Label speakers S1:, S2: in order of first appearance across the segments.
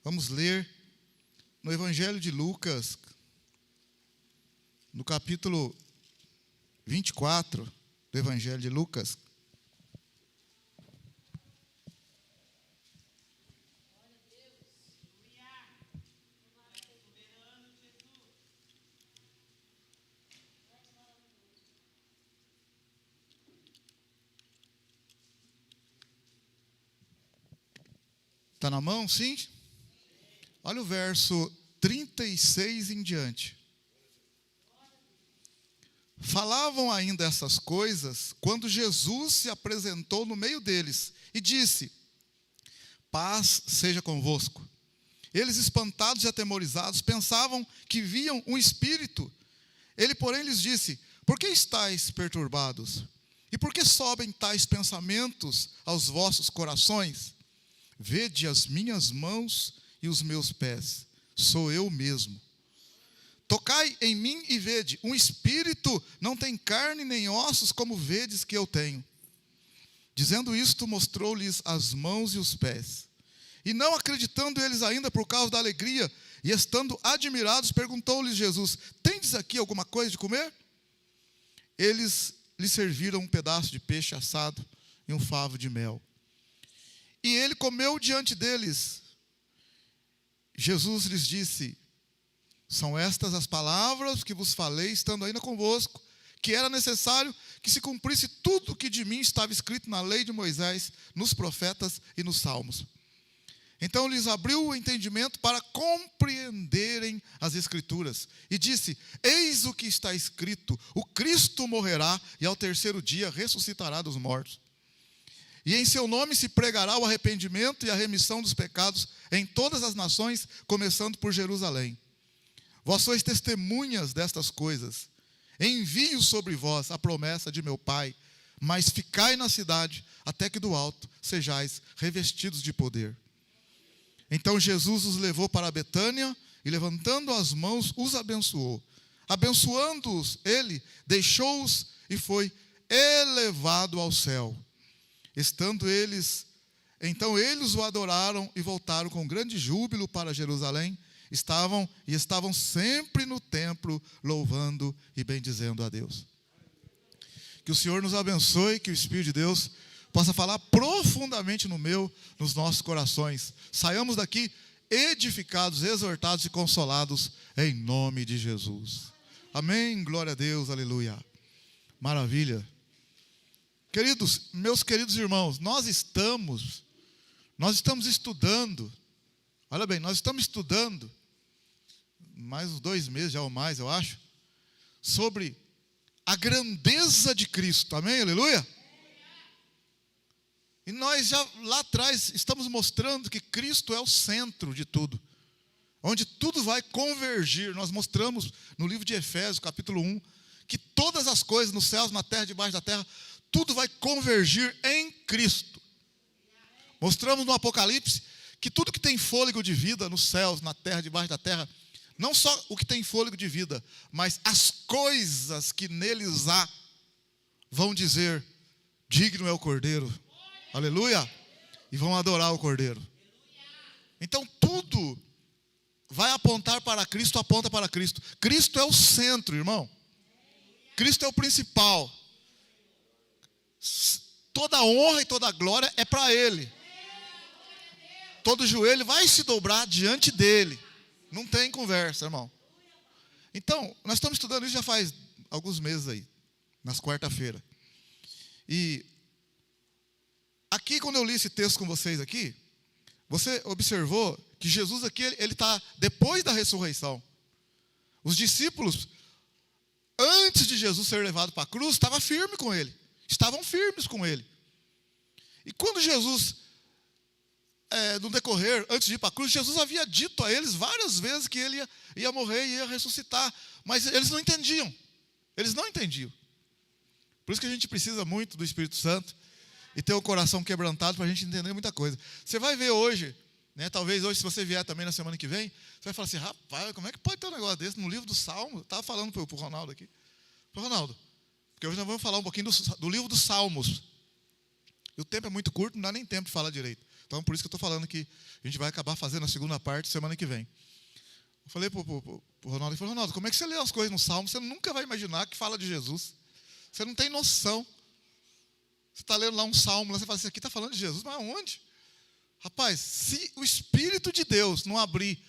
S1: Vamos ler no Evangelho de Lucas, no capítulo 24 do Evangelho de Lucas. Está na mão, sim? Olha o verso 36 em diante. Falavam ainda essas coisas quando Jesus se apresentou no meio deles e disse: paz seja convosco. Eles, espantados e atemorizados, pensavam que viam um espírito. Ele, porém, lhes disse: por que estáis perturbados? E por que sobem tais pensamentos aos vossos corações? Vede as minhas mãos e os meus pés, sou eu mesmo. Tocai em mim e vede, um espírito não tem carne nem ossos, como vedes que eu tenho. Dizendo isto, mostrou-lhes as mãos e os pés. E não acreditando eles ainda por causa da alegria, e estando admirados, perguntou-lhes Jesus: tendes aqui alguma coisa de comer? Eles lhe serviram um pedaço de peixe assado e um favo de mel. E ele comeu diante deles. Jesus lhes disse: são estas as palavras que vos falei, estando ainda convosco, que era necessário que se cumprisse tudo o que de mim estava escrito na lei de Moisés, nos profetas e nos salmos. Então lhes abriu o entendimento para compreenderem as Escrituras. E disse: eis o que está escrito, o Cristo morrerá e ao terceiro dia ressuscitará dos mortos. E em seu nome se pregará o arrependimento e a remissão dos pecados em todas as nações, começando por Jerusalém. Vós sois testemunhas destas coisas. Envio sobre vós a promessa de meu Pai, mas ficai na cidade, até que do alto sejais revestidos de poder. Então Jesus os levou para Betânia, e levantando as mãos, os abençoou. Abençoando-os, ele deixou-os e foi elevado ao céu. Então eles o adoraram e voltaram com grande júbilo para Jerusalém. Estavam sempre no templo, louvando e bendizendo a Deus. Que o Senhor nos abençoe, que o Espírito de Deus possa falar profundamente nos nossos corações. Saiamos daqui edificados, exortados e consolados, em nome de Jesus. Amém, glória a Deus, aleluia. Maravilha. Queridos, meus queridos irmãos, nós estamos estudando, olha bem, nós estamos estudando, mais uns 2 meses já ou mais, eu acho, sobre a grandeza de Cristo, amém, aleluia? E nós já lá atrás estamos mostrando que Cristo é o centro de tudo, onde tudo vai convergir. Nós mostramos no livro de Efésios, capítulo 1, que todas as coisas nos céus, na terra, debaixo da terra, tudo vai convergir em Cristo. Mostramos no Apocalipse que tudo que tem fôlego de vida nos céus, na terra, debaixo da terra, não só o que tem fôlego de vida, mas as coisas que neles há, vão dizer: digno é o Cordeiro. Aleluia! E vão adorar o Cordeiro. Então tudo vai apontar para Cristo, aponta para Cristo. Cristo é o centro, irmão. Cristo é o principal. Toda a honra e toda a glória é para Ele. Todo joelho vai se dobrar diante dEle. Não tem conversa, irmão. Então, nós estamos estudando isso já faz alguns meses aí, nas quarta-feiras. E aqui, quando eu li esse texto com vocês aqui, você observou que Jesus aqui, ele está depois da ressurreição. Os discípulos, antes de Jesus ser levado para a cruz, estavam firmes com Ele. Estavam firmes com Ele. E quando Jesus, no decorrer, antes de ir para a cruz, Jesus havia dito a eles várias vezes que Ele ia morrer e ia ressuscitar. Mas eles não entendiam. Eles não entendiam. Por isso que a gente precisa muito do Espírito Santo e ter o coração quebrantado para a gente entender muita coisa. Você vai ver hoje, né, talvez hoje, se você vier também na semana que vem, você vai falar assim: rapaz, como é que pode ter um negócio desse no livro do Salmo? Eu estava falando para o Ronaldo aqui. Ronaldo, porque hoje nós vamos falar um pouquinho do livro dos Salmos. E o tempo é muito curto, não dá nem tempo de falar direito. Então, por isso que eu estou falando que a gente vai acabar fazendo a segunda parte semana que vem. Eu falei para o Ronaldo, ele falou, Ronaldo, como é que você lê as coisas no Salmo? Você nunca vai imaginar que fala de Jesus. Você não tem noção. Você está lendo lá um Salmo, você fala assim, aqui está falando de Jesus, mas aonde? Rapaz, se o Espírito de Deus não abrir,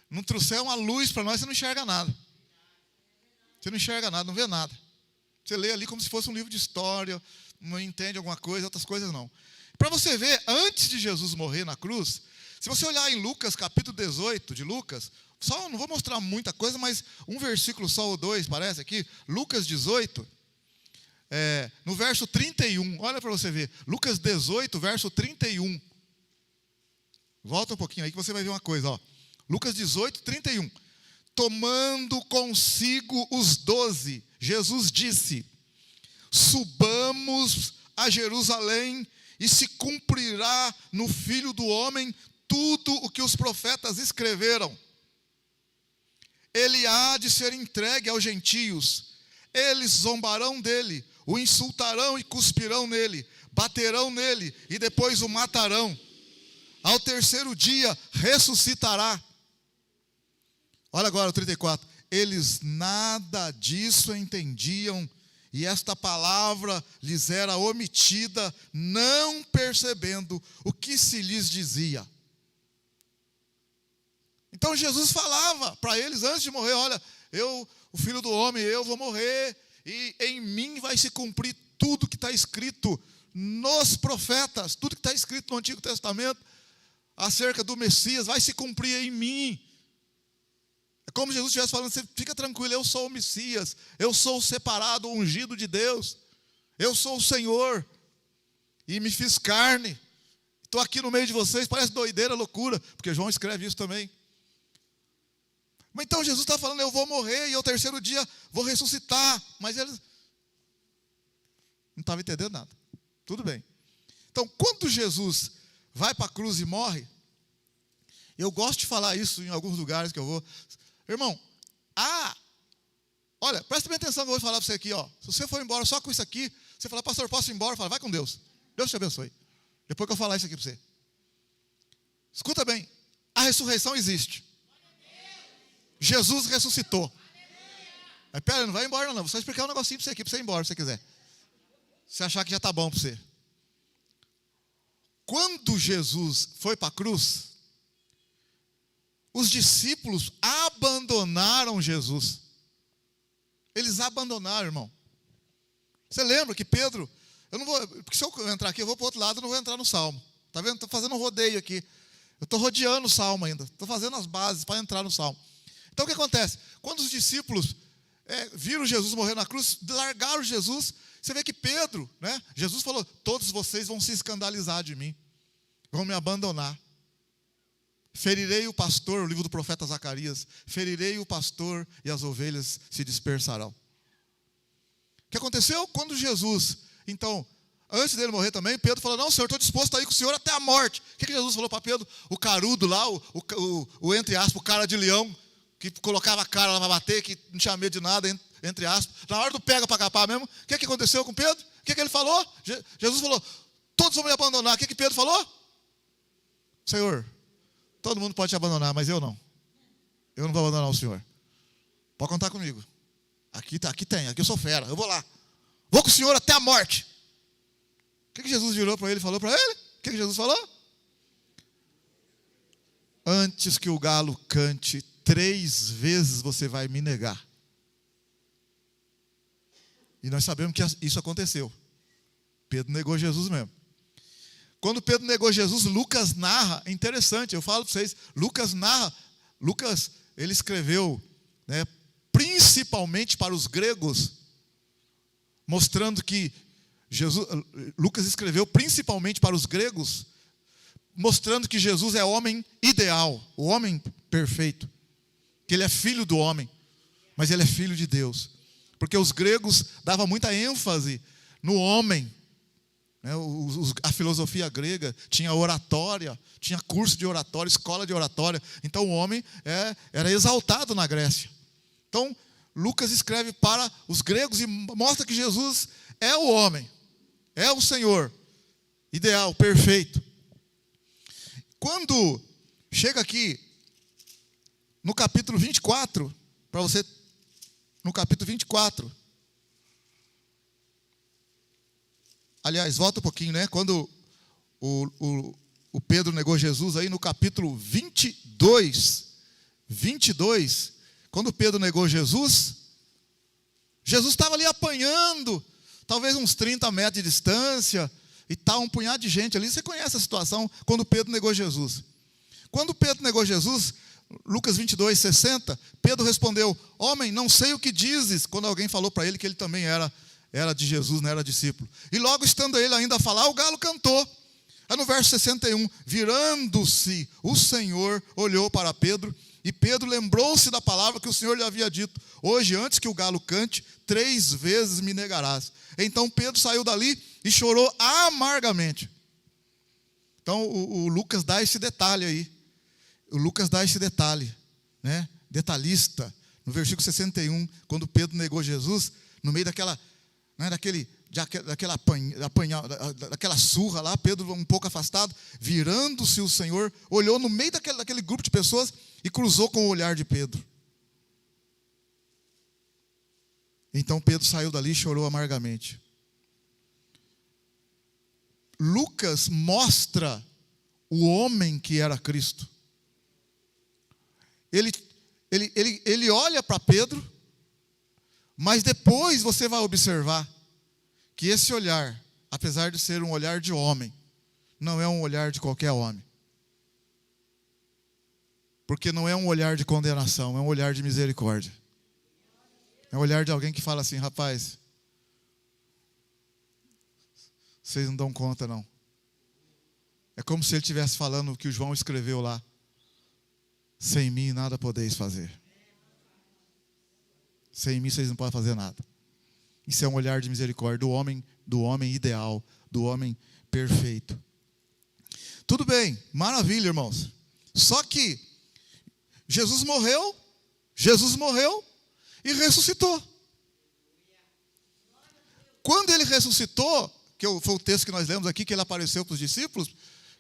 S1: não trouxer uma luz para nós, você não enxerga nada. Você não enxerga nada, não vê nada. Você lê ali como se fosse um livro de história, não entende alguma coisa, outras coisas não. Para você ver, antes de Jesus morrer na cruz, se você olhar em Lucas, capítulo 18 de Lucas, só não vou mostrar muita coisa, mas um versículo só ou dois, parece aqui, Lucas 18, no verso 31, olha para você ver, Lucas 18, verso 31. Volta um pouquinho aí que você vai ver uma coisa, ó. Lucas 18, 31. Tomando consigo os 12, Jesus disse, subamos a Jerusalém e se cumprirá no Filho do Homem tudo o que os profetas escreveram. Ele há de ser entregue aos gentios. Eles zombarão dele, o insultarão e cuspirão nele, baterão nele e depois o matarão. Ao terceiro dia ressuscitará. Olha agora o 34. Eles nada disso entendiam, e esta palavra lhes era omitida, não percebendo o que se lhes dizia. Então Jesus falava para eles antes de morrer, olha, o Filho do Homem, eu vou morrer, e em mim vai se cumprir tudo que está escrito nos profetas, tudo que está escrito no Antigo Testamento, acerca do Messias, vai se cumprir em mim. É como Jesus estivesse falando, você fica tranquilo, eu sou o Messias, eu sou o separado, o ungido de Deus, eu sou o Senhor, e me fiz carne, estou aqui no meio de vocês, parece doideira, loucura, porque João escreve isso também. Mas então Jesus está falando, eu vou morrer, e ao terceiro dia vou ressuscitar, mas eles não estavam entendendo nada. Tudo bem. Então, quando Jesus vai para a cruz e morre, eu gosto de falar isso em alguns lugares que eu vou. Irmão, olha, presta bem atenção que eu vou falar para você aqui, ó. Se você for embora só com isso aqui, você fala, pastor, posso ir embora? Fala, vai com Deus. Deus te abençoe. Depois que eu falar isso aqui para você. Escuta bem, a ressurreição existe. Jesus ressuscitou. Mas pera, não vai embora não. Vou só explicar um negocinho para você aqui, para você ir embora, se você quiser. Se achar que já está bom para você. Quando Jesus foi para a cruz, os discípulos abandonaram Jesus. Eles abandonaram, irmão. Você lembra que Pedro, eu não vou, porque se eu entrar aqui, eu vou para o outro lado, eu não vou entrar no Salmo. Está vendo? Estou fazendo um rodeio aqui. Eu estou rodeando o Salmo ainda. Estou fazendo as bases para entrar no Salmo. Então o que acontece? Quando os discípulos viram Jesus morrer na cruz, largaram Jesus, você vê que Pedro, né? Jesus falou, todos vocês vão se escandalizar de mim. Vão me abandonar. Ferirei o pastor, o livro do profeta Zacarias, ferirei o pastor e as ovelhas se dispersarão. O que aconteceu? Quando Jesus, então, antes dele morrer também, Pedro falou, não, Senhor, estou disposto a ir com o Senhor até a morte. O que Jesus falou para Pedro? O carudo lá, o entre aspas, o cara de leão, que colocava a cara lá para bater, que não tinha medo de nada, entre aspas. Na hora do pega para capar mesmo, o que aconteceu com Pedro? O que ele falou? Jesus falou, todos vão me abandonar. O que Pedro falou? Senhor, todo mundo pode te abandonar, mas eu não. Eu não vou abandonar o Senhor. Pode contar comigo. Aqui eu sou fera, eu vou lá. Vou com o Senhor até a morte. O que Jesus virou para ele e falou para ele? O que Jesus falou? Antes que o galo cante, 3 vezes você vai me negar. E nós sabemos que isso aconteceu. Pedro negou Jesus mesmo. Quando Pedro negou Jesus, Lucas narra, é interessante, eu falo para vocês, Lucas, ele escreveu, né, principalmente para os gregos, mostrando que Lucas escreveu principalmente para os gregos, mostrando que Jesus é o homem ideal, o homem perfeito, que ele é filho do homem, mas ele é filho de Deus, porque os gregos davam muita ênfase no homem. A filosofia grega tinha oratória, tinha curso de oratória, escola de oratória. Então o homem era exaltado na Grécia. Então Lucas escreve para os gregos e mostra que Jesus é o homem, é o Senhor, ideal, perfeito. quando chega aqui no capítulo 24, para você, no capítulo 24, aliás, volta um pouquinho, né? Quando o Pedro negou Jesus, aí no capítulo 22, quando Pedro negou Jesus, Jesus estava ali apanhando, talvez uns 30 metros de distância, e tal, um punhado de gente ali. Você conhece a situação quando Pedro negou Jesus. Quando Pedro negou Jesus, Lucas 22, 60, Pedro respondeu: homem, não sei o que dizes, quando alguém falou para ele que ele também era de Jesus, não era discípulo. E logo estando ele ainda a falar, o galo cantou. Aí no verso 61, virando-se o Senhor, olhou para Pedro, e Pedro lembrou-se da palavra que o Senhor lhe havia dito: hoje, antes que o galo cante, 3 vezes me negarás. Então Pedro saiu dali e chorou amargamente. Então o Lucas dá esse detalhe aí. O Lucas dá esse detalhe, né? Detalhista. No versículo 61, quando Pedro negou Jesus, no meio daquela, né, daquela surra lá, Pedro um pouco afastado, virando-se o Senhor, olhou no meio daquele grupo de pessoas e cruzou com o olhar de Pedro. Então Pedro saiu dali e chorou amargamente. Lucas mostra o homem que era Cristo. Ele olha para Pedro, mas depois você vai observar que esse olhar, apesar de ser um olhar de homem, não é um olhar de qualquer homem. Porque não é um olhar de condenação, é um olhar de misericórdia. É um olhar de alguém que fala assim: rapaz, vocês não dão conta não. É como se ele estivesse falando o que o João escreveu lá: sem mim nada podeis fazer. Sem mim vocês não podem fazer nada. Isso é um olhar de misericórdia do homem ideal, do homem perfeito. Tudo bem, maravilha, irmãos. Só que Jesus morreu e ressuscitou. Quando ele ressuscitou, foi o texto que nós lemos aqui, que ele apareceu para os discípulos,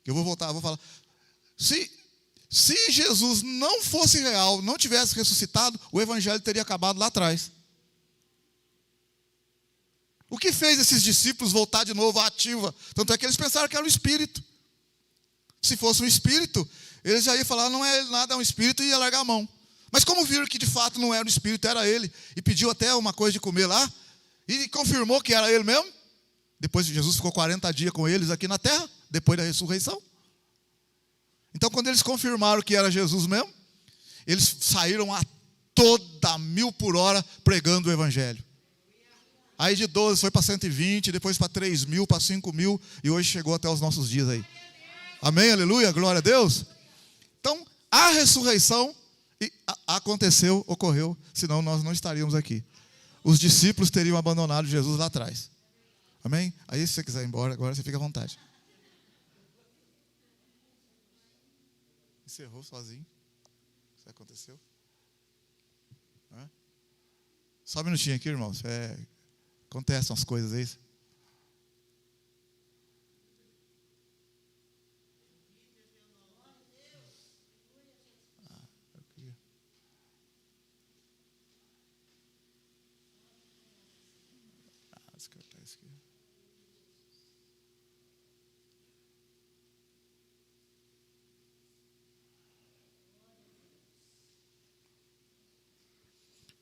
S1: que eu vou falar. Se Jesus não fosse real, não tivesse ressuscitado, o evangelho teria acabado lá atrás. O que fez esses discípulos voltar de novo à ativa? Tanto é que eles pensaram que era um espírito. Se fosse um espírito, eles já iam falar: não é nada, é um espírito, e ia largar a mão. Mas como viram que de fato não era um espírito, era ele, e pediu até uma coisa de comer lá, e confirmou que era ele mesmo. Depois Jesus ficou 40 dias com eles aqui na terra, depois da ressurreição. Então quando eles confirmaram que era Jesus mesmo, eles saíram a toda 1000 por hora pregando o evangelho. Aí de 12 foi para 120, depois para 3.000, para 5.000, e hoje chegou até os nossos dias aí. Amém, aleluia, glória a Deus. Então a ressurreição aconteceu, ocorreu, senão nós não estaríamos aqui. Os discípulos teriam abandonado Jesus lá atrás. Amém? Aí se você quiser ir embora agora, você fica à vontade. Encerrou sozinho. Isso aconteceu? Só um minutinho aqui, irmãos. Acontecem as coisas aí.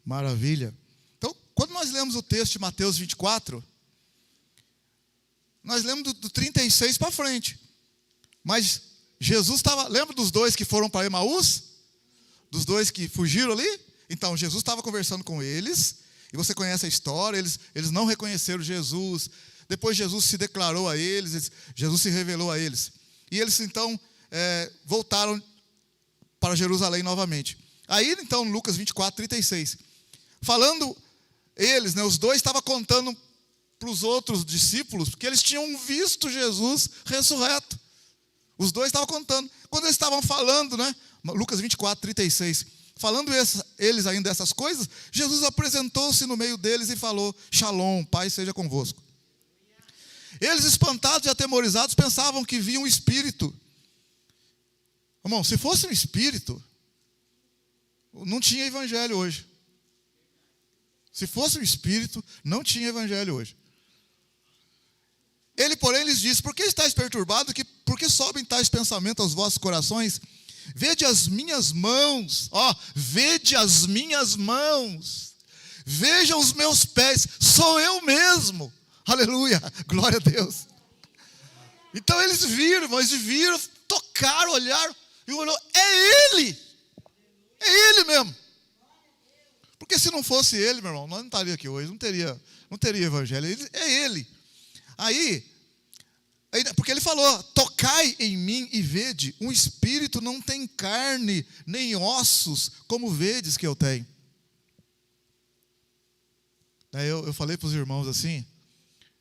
S1: Maravilha. Então, quando nós lemos o texto de Mateus 24, nós lemos do 36 para frente. Mas Jesus estava... Lembra dos dois que foram para Emaús? Dos dois que fugiram ali? Então, Jesus estava conversando com eles, e você conhece a história, eles não reconheceram Jesus. Depois Jesus se declarou a eles, Jesus se revelou a eles. E eles então voltaram para Jerusalém novamente. Aí então, Lucas 24, 36. Falando eles, né, os dois estavam contando para os outros discípulos, porque eles tinham visto Jesus ressurreto. Os dois estavam contando. Quando eles estavam falando, né, Lucas 24, 36, falando eles ainda dessas coisas, Jesus apresentou-se no meio deles e falou: Shalom, paz seja convosco. Eles, espantados e atemorizados, pensavam que viam um espírito. Irmão, se fosse um espírito, não tinha evangelho hoje. Se fosse um espírito, não tinha evangelho hoje. Ele, porém, lhes disse: por que estáis perturbados? Por que sobem tais pensamentos aos vossos corações? Vede as minhas mãos, vede as minhas mãos, veja os meus pés, sou eu mesmo. Aleluia, glória a Deus. Então eles viram, tocaram, olharam, e olhou, é ele mesmo. Porque se não fosse ele, meu irmão, nós não estaríamos aqui hoje, não teria evangelho, é ele. Aí, porque ele falou: tocai em mim e vede, um espírito não tem carne nem ossos, como vedes que eu tenho. Eu falei para os irmãos assim,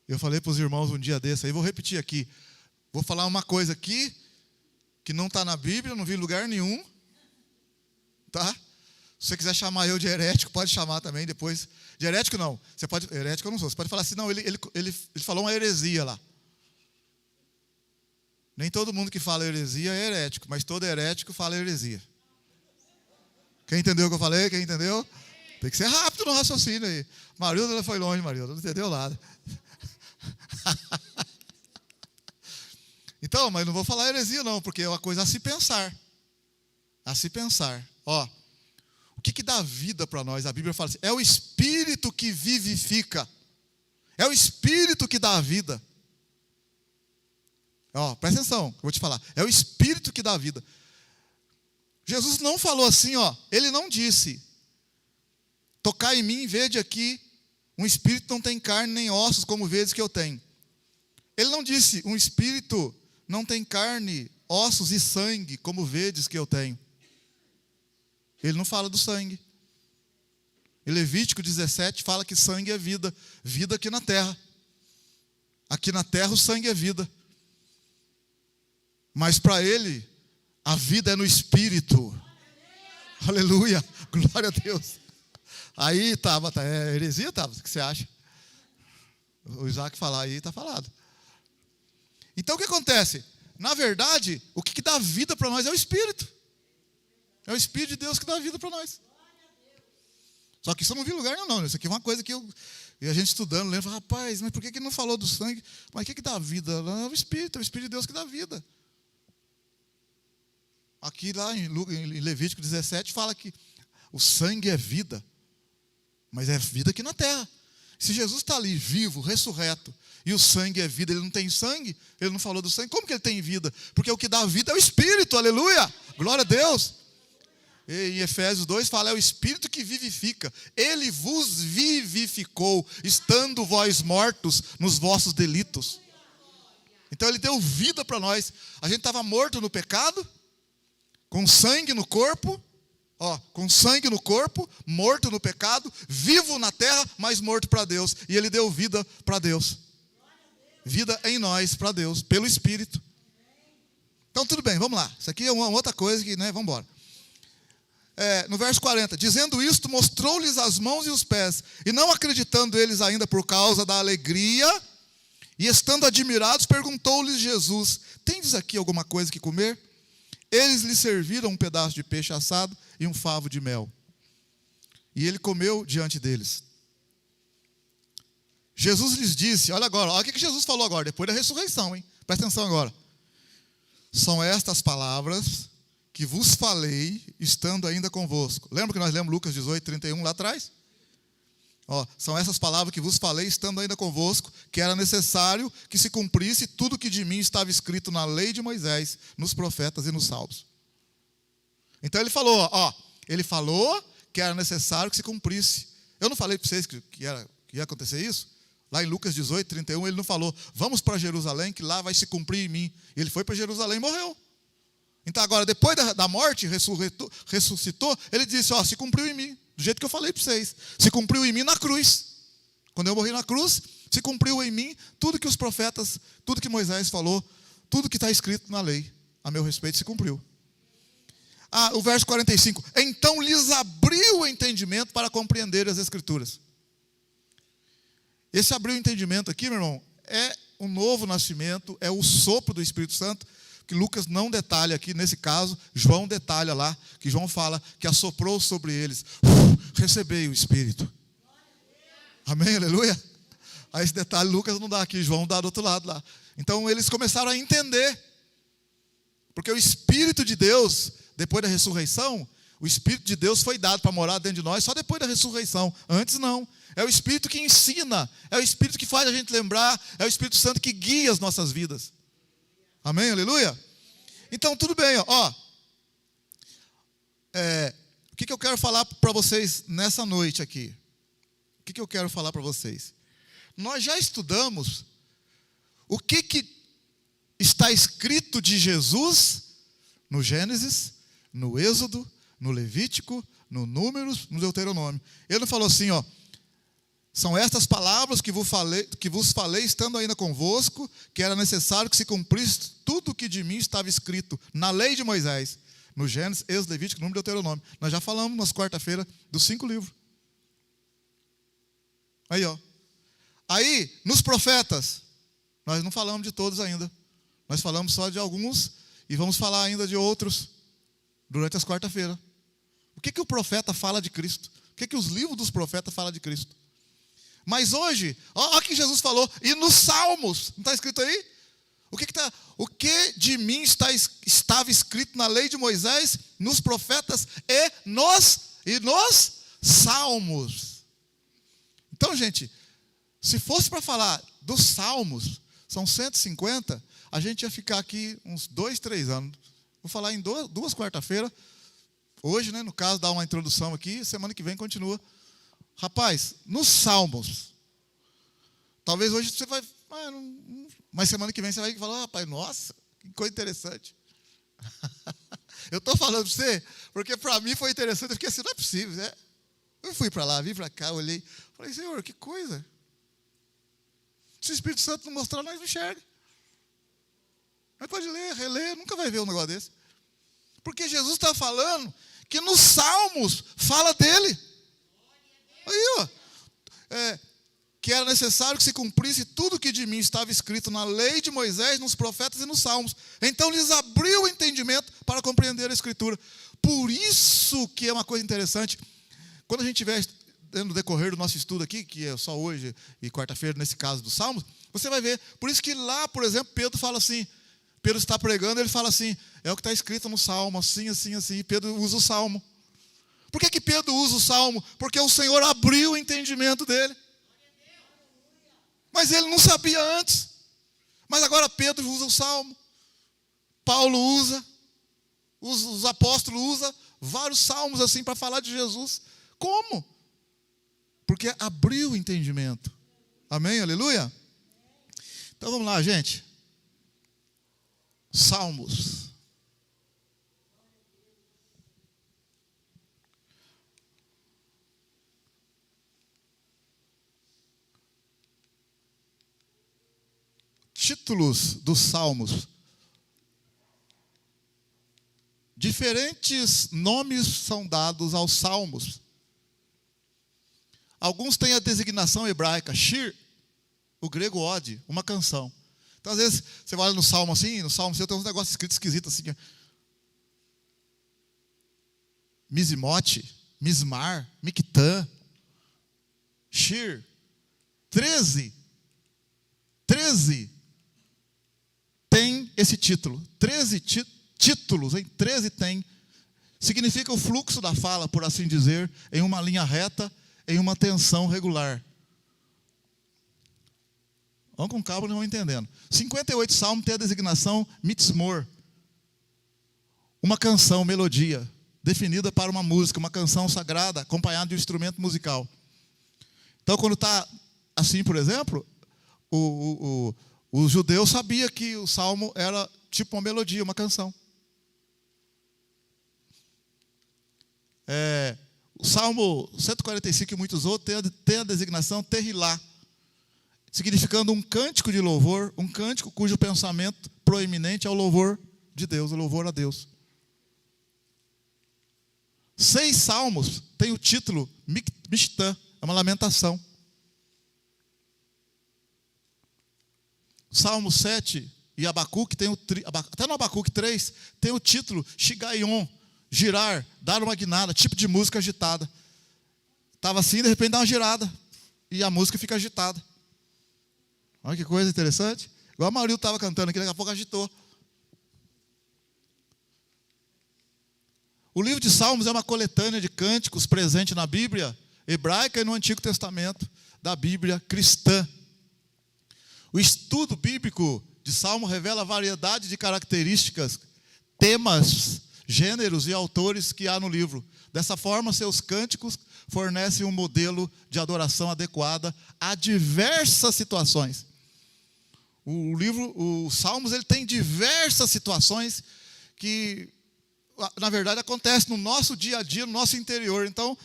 S1: um dia desse, aí vou repetir aqui, vou falar uma coisa aqui, que não está na Bíblia, não vi em lugar nenhum, tá? Se você quiser chamar eu de herético, pode chamar também depois. De herético não, herético eu não sou, você pode falar assim: não, ele falou uma heresia lá. Nem todo mundo que fala heresia é herético, mas todo herético fala heresia. Quem entendeu o que eu falei? Quem entendeu? Tem que ser rápido no raciocínio aí. Marilda foi longe, Marilda, não entendeu nada. Então, mas não vou falar heresia não, porque é uma coisa a se pensar. A se pensar. O que dá vida para nós? A Bíblia fala assim: é o Espírito que vivifica. É o Espírito que dá a vida. Presta atenção, eu vou te falar. É o Espírito que dá a vida. Jesus não falou assim, ele não disse: tocai em mim e vede aqui, um espírito não tem carne nem ossos, como vedes que eu tenho. Ele não disse: um espírito não tem carne, ossos e sangue, como vedes que eu tenho. Ele não fala do sangue. Em Levítico 17 fala que sangue é vida, vida aqui na terra. Aqui na terra o sangue é vida. Mas para ele, a vida é no Espírito. Aleluia, glória a Deus. Aí, Tabata, é heresia, Tabata? O que você acha? O Isaac falar aí, está falado. Então o que acontece? Na verdade, o que dá vida para nós é o Espírito. É o Espírito de Deus que dá vida para nós. Só que isso eu não vi em lugar nenhum, não. Isso aqui é uma coisa que e a gente estudando, lembra, rapaz, mas por que ele não falou do sangue? Mas o que dá vida? É o Espírito de Deus que dá vida. Aqui lá em Levítico 17 fala que o sangue é vida, mas é vida aqui na terra. Se Jesus está ali vivo, ressurreto, e o sangue é vida, ele não tem sangue, ele não falou do sangue, como que ele tem vida? Porque o que dá vida é o Espírito, aleluia, glória a Deus. E em Efésios 2 fala: é o Espírito que vivifica, ele vos vivificou, estando vós mortos nos vossos delitos. Então ele deu vida para nós. A gente estava morto no pecado, com sangue no corpo, morto no pecado, vivo na terra, mas morto para Deus. E ele deu vida para Deus. Vida em nós para Deus, pelo Espírito. Então tudo bem, vamos lá. Isso aqui é uma outra coisa que, vamos embora. No verso 40, dizendo isto, mostrou-lhes as mãos e os pés, e não acreditando eles ainda por causa da alegria, e estando admirados, perguntou-lhes Jesus: tendes aqui alguma coisa que comer? Eles lhe serviram um pedaço de peixe assado e um favo de mel. E ele comeu diante deles. Jesus lhes disse, olha o que Jesus falou agora, depois da ressurreição, hein? Presta atenção agora. São estas palavras que vos falei, estando ainda convosco. Lembra que nós lemos Lucas 18, 31 lá atrás? São essas palavras que vos falei, estando ainda convosco, que era necessário que se cumprisse tudo que de mim estava escrito na lei de Moisés, nos profetas e nos salmos. Então ele falou, que era necessário que se cumprisse. Eu não falei para vocês que ia acontecer isso? Lá em Lucas 18, 31, ele não falou: vamos para Jerusalém, que lá vai se cumprir em mim. Ele foi para Jerusalém e morreu. Então agora, depois da morte, ressuscitou, ele disse: se cumpriu em mim. Do jeito que eu falei para vocês. Se cumpriu em mim na cruz. Quando eu morri na cruz, se cumpriu em mim tudo que os profetas, tudo que Moisés falou, tudo que está escrito na lei, a meu respeito, se cumpriu. O verso 45. Então lhes abriu o entendimento para compreender as Escrituras. Esse abrir o entendimento aqui, meu irmão, é um novo nascimento, é o sopro do Espírito Santo, que Lucas não detalha aqui, nesse caso, João detalha lá, que João fala que assoprou sobre eles, recebei o Espírito. Amém, aleluia? Aí esse detalhe Lucas não dá aqui, João dá do outro lado lá. Então eles começaram a entender, porque o Espírito de Deus, depois da ressurreição, o Espírito de Deus foi dado para morar dentro de nós só depois da ressurreição, antes não. É o Espírito que ensina, é o Espírito que faz a gente lembrar, é o Espírito Santo que guia as nossas vidas. Amém, aleluia? Então tudo bem, ó. O que eu quero falar para vocês nessa noite aqui? O que eu quero falar para vocês? Nós já estudamos o que está escrito de Jesus no Gênesis, no Êxodo, no Levítico, no Números, no Deuteronômio. Ele não falou assim, ó, são estas palavras que vos falei estando ainda convosco, que era necessário que se cumprisse tudo o que de mim estava escrito na lei de Moisés, no Gênesis, Êxodo, Levítico, Número e Deuteronômio. Nós já falamos nas quarta-feira dos 5 livros. Aí, ó. Aí, nos profetas, nós não falamos de todos ainda. Nós falamos só de alguns e vamos falar ainda de outros durante as quarta-feiras. O que o profeta fala de Cristo? O que os livros dos profetas falam de Cristo? Mas hoje, olha o que Jesus falou, e nos Salmos, não está escrito aí? O que de mim estava escrito na lei de Moisés, nos profetas e nos Salmos. Então, gente, se fosse para falar dos Salmos, são 150, a gente ia ficar aqui uns 2, 3 anos. Vou falar em duas quarta-feiras. Hoje, né, no caso, dar uma introdução aqui, semana que vem continua. Rapaz, nos Salmos, talvez hoje você vai, mas semana que vem você vai falar, rapaz, nossa, que coisa interessante. Eu estou falando para você, porque para mim foi interessante, eu fiquei assim, não é possível, né? Eu fui para lá, vim para cá, olhei, falei, Senhor, que coisa. Se o Espírito Santo não mostrar, nós não enxerga. Nós pode ler, reler, nunca vai ver um negócio desse. Porque Jesus está falando que nos Salmos fala dele. Aí, ó. Que era necessário que se cumprisse tudo que de mim estava escrito na lei de Moisés, nos profetas e nos Salmos. Então lhes abriu o entendimento para compreender a Escritura. Por isso que é uma coisa interessante. Quando a gente estiver no decorrer do nosso estudo aqui, que é só hoje e quarta-feira, nesse caso dos Salmos, você vai ver. Por isso que lá, por exemplo, Pedro fala assim, Pedro está pregando, ele fala assim, é o que está escrito no Salmo, assim, assim, assim, e Pedro usa o Salmo. Por que Pedro usa o Salmo? Porque o Senhor abriu o entendimento dele. Mas ele não sabia antes. Mas agora Pedro usa o Salmo. Paulo usa, os apóstolos usam vários salmos assim para falar de Jesus. Como? Porque abriu o entendimento. Amém? Aleluia? Então vamos lá, gente. Salmos. Títulos dos Salmos. Diferentes nomes são dados aos Salmos. Alguns têm a designação hebraica, shir, o grego ode, uma canção. Então, às vezes, você vai no Salmo assim, no Salmo seu tem uns negócios escritos esquisitos assim. Mizimote, Mismar, Mictã, shir. 13 tem esse título. 13 títulos, hein? 13 tem. Significa o fluxo da fala, por assim dizer, em uma linha reta, em uma tensão regular. Vamos com calma, não vão entendendo. 58 salmos tem a designação mitzmor. Uma canção, melodia, definida para uma música, uma canção sagrada, acompanhada de um instrumento musical. Então, quando está assim, por exemplo, o judeu sabia que o salmo era tipo uma melodia, uma canção. O Salmo 145 e muitos outros tem a designação Tehilá, significando um cântico de louvor, um cântico cujo pensamento proeminente é o louvor de Deus, o louvor a Deus. 6 salmos têm o título Mishtã, é uma lamentação. Salmo 7 e Abacuque tem até no Abacuque 3 tem o título Shigaion, girar, dar uma guinada, tipo de música agitada. Estava assim, de repente dá uma girada e a música fica agitada. Olha que coisa interessante. Igual a Maurílio estava cantando aqui, daqui a pouco agitou. O livro de Salmos é uma coletânea de cânticos presente na Bíblia hebraica e no Antigo Testamento da Bíblia cristã. O estudo bíblico de Salmo revela a variedade de características, temas, gêneros e autores que há no livro. Dessa forma, seus cânticos fornecem um modelo de adoração adequada a diversas situações. O Salmos, ele tem diversas situações que, na verdade, acontecem no nosso dia a dia, no nosso interior. Então,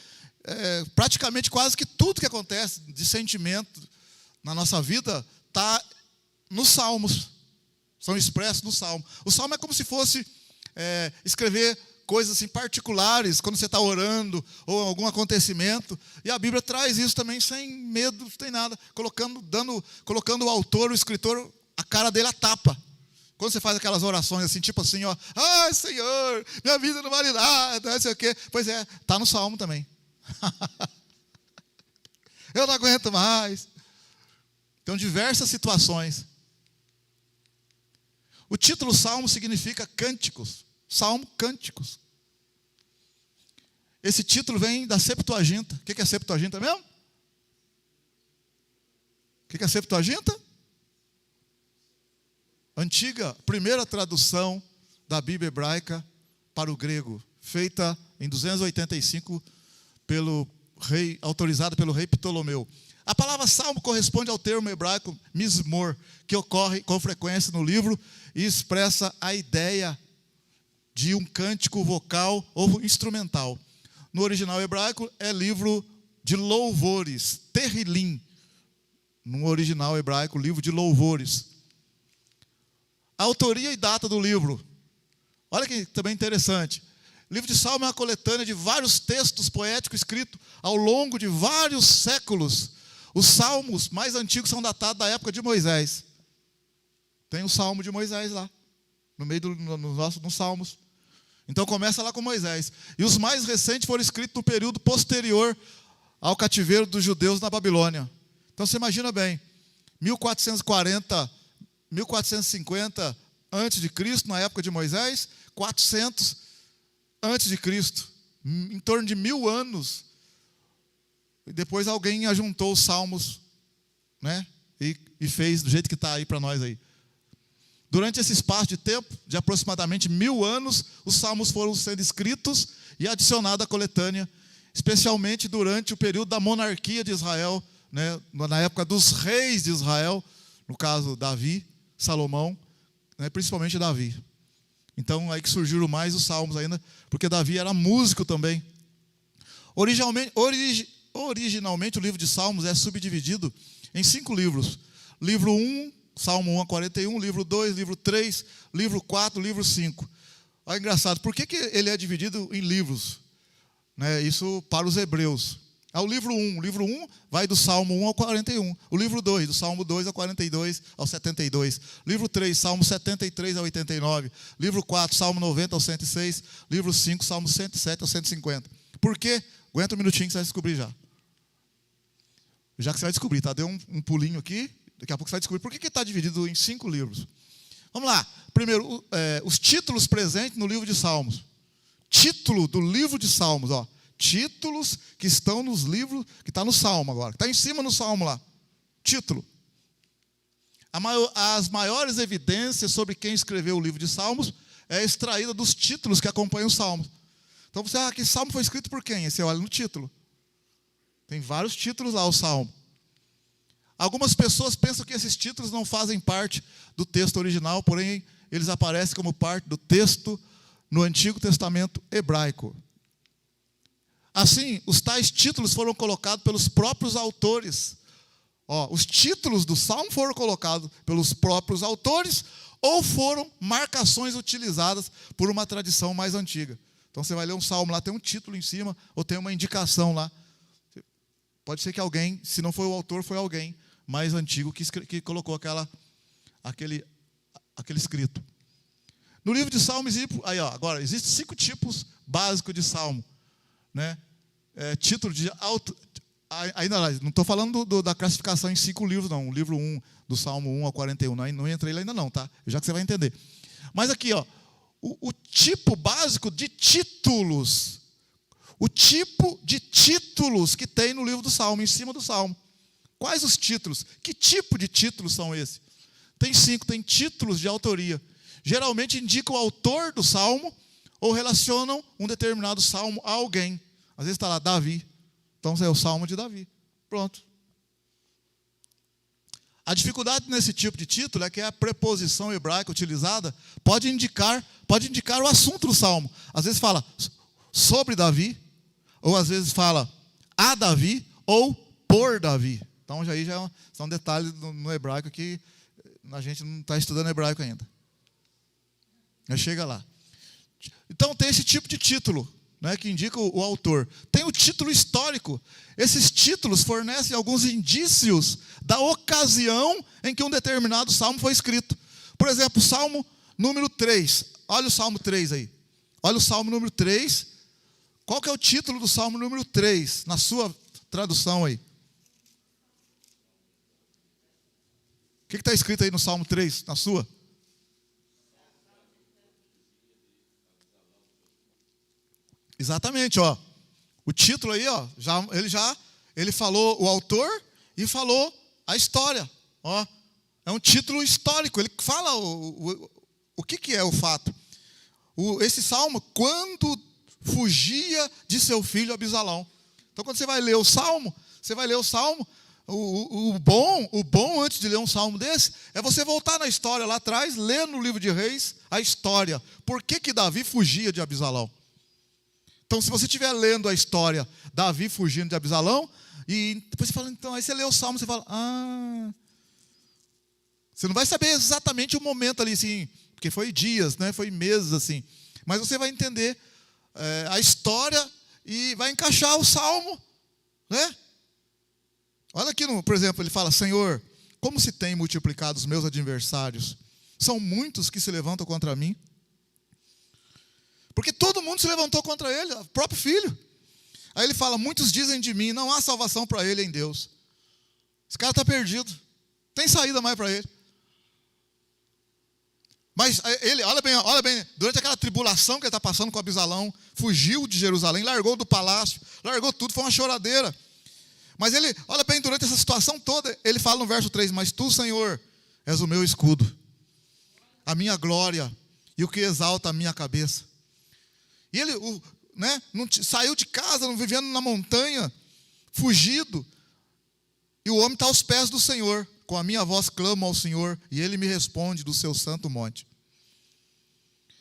S1: praticamente quase que tudo que acontece de sentimento na nossa vida está nos Salmos. São expressos no Salmo. O Salmo é como se fosse escrever coisas assim particulares, quando você está orando, ou algum acontecimento. E a Bíblia traz isso também sem medo, sem nada, colocando o autor, o escritor, a cara dele a tapa. Quando você faz aquelas orações assim, tipo assim, ó, ai Senhor, minha vida não vale nada, não sei o quê. Pois é, está no Salmo também. Eu não aguento mais. Então, diversas situações. O título Salmo significa cânticos. Salmo, cânticos. Esse título vem da Septuaginta. O que é Septuaginta mesmo? O que é Septuaginta? Antiga, primeira tradução da Bíblia hebraica para o grego, feita em 285 autorizada pelo rei Ptolomeu. A palavra salmo corresponde ao termo hebraico mismor, que ocorre com frequência no livro e expressa a ideia de um cântico vocal ou instrumental. No original hebraico é livro de louvores, terrilim. No original hebraico, livro de louvores. A autoria e data do livro. Olha que também interessante. O livro de Salmo é uma coletânea de vários textos poéticos escritos ao longo de vários séculos. Os salmos mais antigos são datados da época de Moisés. Tem o Salmo de Moisés lá, no meio dos Salmos. Então começa lá com Moisés. E os mais recentes foram escritos no período posterior ao cativeiro dos judeus na Babilônia. Então você imagina bem, 1440, 1450 antes de Cristo, na época de Moisés, 400 antes de Cristo, em torno de 1000 anos. E depois alguém ajuntou os salmos, né? E fez do jeito que está aí para nós aí. Durante esse espaço de tempo, de aproximadamente 1000 anos, os salmos foram sendo escritos e adicionados à coletânea, especialmente durante o período da monarquia de Israel, né? Na época dos reis de Israel, no caso Davi, Salomão, né? Principalmente Davi. Então aí que surgiram mais os salmos ainda, porque Davi era músico também. Originalmente o livro de Salmos é subdividido em 5 livros. Livro 1, Salmo 1 a 41, livro 2, livro 3, livro 4, livro 5. Olha, engraçado, por que ele é dividido em livros? Né, isso para os hebreus. O livro 1 vai do Salmo 1 ao 41. O livro 2, do Salmo 2 ao 42, ao 72. Livro 3, Salmo 73 ao 89. Livro 4, Salmo 90 ao 106. Livro 5, Salmo 107 ao 150. Por quê? Aguenta um minutinho que você vai descobrir já. Já que você vai descobrir, tá? Deu um pulinho aqui, daqui a pouco você vai descobrir por que está dividido em 5 livros. Vamos lá. Primeiro, os títulos presentes no livro de Salmos. Título do livro de Salmos, ó. Títulos que estão nos livros, que está no Salmo agora. Está em cima no Salmo lá. Título. As maiores evidências sobre quem escreveu o livro de Salmos é extraída dos títulos que acompanham os Salmos. Então você, que Salmo foi escrito por quem? Aí você olha no título. Tem vários títulos lá, o Salmo. Algumas pessoas pensam que esses títulos não fazem parte do texto original, porém eles aparecem como parte do texto no Antigo Testamento hebraico. Assim, os tais títulos foram colocados pelos próprios autores. Os títulos do Salmo foram colocados pelos próprios autores ou foram marcações utilizadas por uma tradição mais antiga. Então você vai ler um Salmo lá, tem um título em cima ou tem uma indicação lá. Pode ser que alguém, se não foi o autor, foi alguém mais antigo que colocou aquele escrito. No livro de Salmos, aí, ó, agora, existem 5 tipos básicos de salmo. Né? Título de auto. Ainda não estou falando da classificação em 5 livros, não. O livro 1, do Salmo 1 ao 41. Não entrei lá ainda não, tá? Já que você vai entender. Mas aqui, ó, o tipo básico de títulos. O tipo de títulos que tem no livro do Salmo, em cima do Salmo. Quais os títulos? Que tipo de títulos são esses? Tem 5, tem títulos de autoria. Geralmente indicam o autor do salmo ou relacionam um determinado salmo a alguém. Às vezes está lá Davi. Então é o salmo de Davi. Pronto. A dificuldade nesse tipo de título é que a preposição hebraica utilizada pode indicar o assunto do salmo. Às vezes fala sobre Davi, ou às vezes fala a Davi, ou por Davi. Então já são detalhes no hebraico que a gente não está estudando hebraico ainda. Já chega lá. Então tem esse tipo de título, né, que indica o autor. Tem o título histórico. Esses títulos fornecem alguns indícios da ocasião em que um determinado salmo foi escrito. Por exemplo, o Salmo número 3. Olha o Salmo 3 aí. Olha o Salmo número 3. Qual que é o título do Salmo número 3, na sua tradução aí? O que está escrito aí no Salmo 3, na sua? Exatamente, ó. O título aí, ó, ele falou o autor e falou a história, ó. É um título histórico, ele fala o que é o fato. Esse salmo, quando fugia de seu filho Absalão. Então, quando você vai ler o salmo, o bom antes de ler um salmo desse, é você voltar na história lá atrás, ler no livro de Reis a história. Por que Davi fugia de Absalão? Então, se você estiver lendo a história, Davi fugindo de Absalão, e depois você fala, então, aí você lê o salmo, você fala, você não vai saber exatamente o momento ali, assim, porque foi dias, né, foi meses, assim, mas você vai entender a história e vai encaixar o salmo, né? Olha aqui, por exemplo, ele fala, Senhor, como se tem multiplicado os meus adversários? São muitos que se levantam contra mim. Porque todo mundo se levantou contra ele, o próprio filho. Aí ele fala, muitos dizem de mim, não há salvação para ele em Deus. Esse cara está perdido. Tem saída mais para ele. Mas ele, olha bem, durante aquela tribulação que ele está passando com Absalão, fugiu de Jerusalém, largou do palácio, largou tudo, foi uma choradeira. Mas ele, olha bem, durante essa situação toda, ele fala no verso 3, mas tu, Senhor, és o meu escudo, a minha glória e o que exalta a minha cabeça. E ele, não saiu de casa, não vivendo na montanha, fugido. E o homem está aos pés do Senhor. Com a minha voz clamo ao Senhor, e Ele me responde do seu santo monte.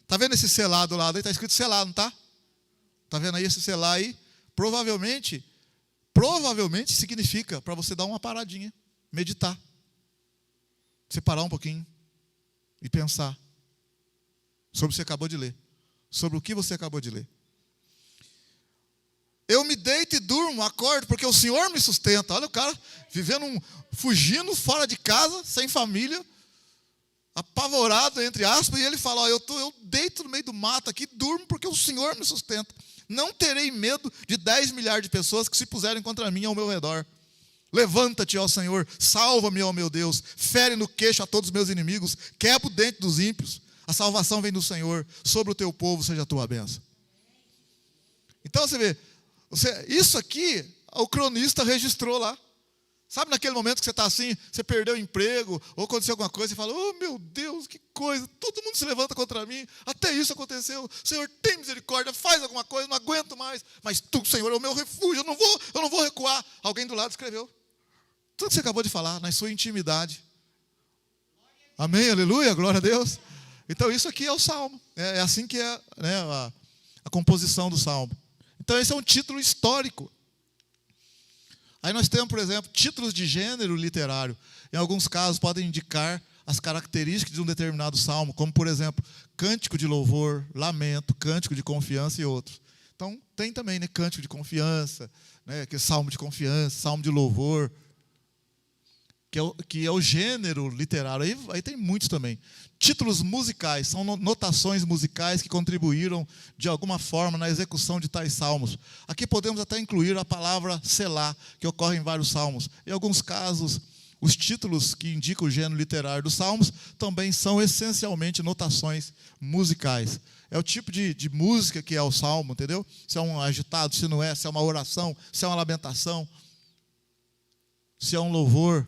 S1: Está vendo esse selado lá? Está escrito selado, não está? Está vendo aí esse selar aí? Provavelmente significa para você dar uma paradinha, meditar. Você parar um pouquinho e pensar sobre o que você acabou de ler. Sobre o que você acabou de ler. Eu me deito e durmo, acordo, porque o Senhor me sustenta. Olha o cara fugindo fora de casa, sem família, apavorado, entre aspas, e ele fala, eu deito no meio do mato aqui, durmo porque o Senhor me sustenta. Não terei medo de 10 milhares de pessoas que se puserem contra mim ao meu redor. Levanta-te, ó Senhor, salva-me, ó meu Deus, fere no queixo a todos os meus inimigos, quebra o dente dos ímpios. A salvação vem do Senhor, sobre o teu povo seja a tua bênção. Então você vê, isso aqui, o cronista registrou lá. Sabe naquele momento que você está assim, você perdeu o emprego, ou aconteceu alguma coisa, você fala, oh meu Deus, que coisa, todo mundo se levanta contra mim, até isso aconteceu, Senhor, tem misericórdia, faz alguma coisa, não aguento mais, mas tu, Senhor, é o meu refúgio, eu não vou recuar. Alguém do lado escreveu. Tudo que você acabou de falar, na sua intimidade. Amém, aleluia, glória a Deus. Então isso aqui é o Salmo, é assim que é, né, a composição do Salmo. Então esse é um título histórico. Aí nós temos, por exemplo, títulos de gênero literário. Em alguns casos podem indicar as características de um determinado salmo, como, por exemplo, cântico de louvor, lamento, cântico de confiança e outros. Então tem também, né, cântico de confiança, né, que é salmo de confiança, salmo de louvor. que é o gênero literário. Aí tem muitos também. Títulos musicais, são notações musicais que contribuíram de alguma forma na execução de tais salmos. Aqui podemos até incluir a palavra selá, que ocorre em vários salmos. Em alguns casos, os títulos que indicam o gênero literário dos salmos também são essencialmente notações musicais. É o tipo de música que é o salmo, entendeu? Se é um agitado, se não é, se é uma oração, se é uma lamentação, se é um louvor.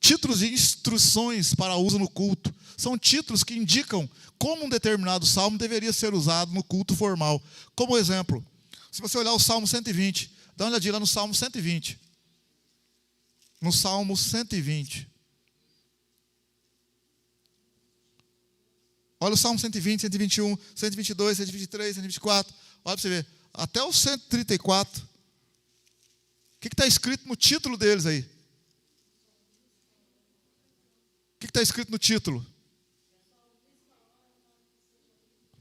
S1: Títulos de instruções para uso no culto. São títulos que indicam como um determinado salmo deveria ser usado no culto formal. Como exemplo, se você olhar o Salmo 120, dá uma olhadinha lá no Salmo 120. No Salmo 120. Olha o Salmo 120, 121, 122, 123, 124. Olha para você ver. Até o 134. O que está escrito no título deles aí? O que está escrito no título?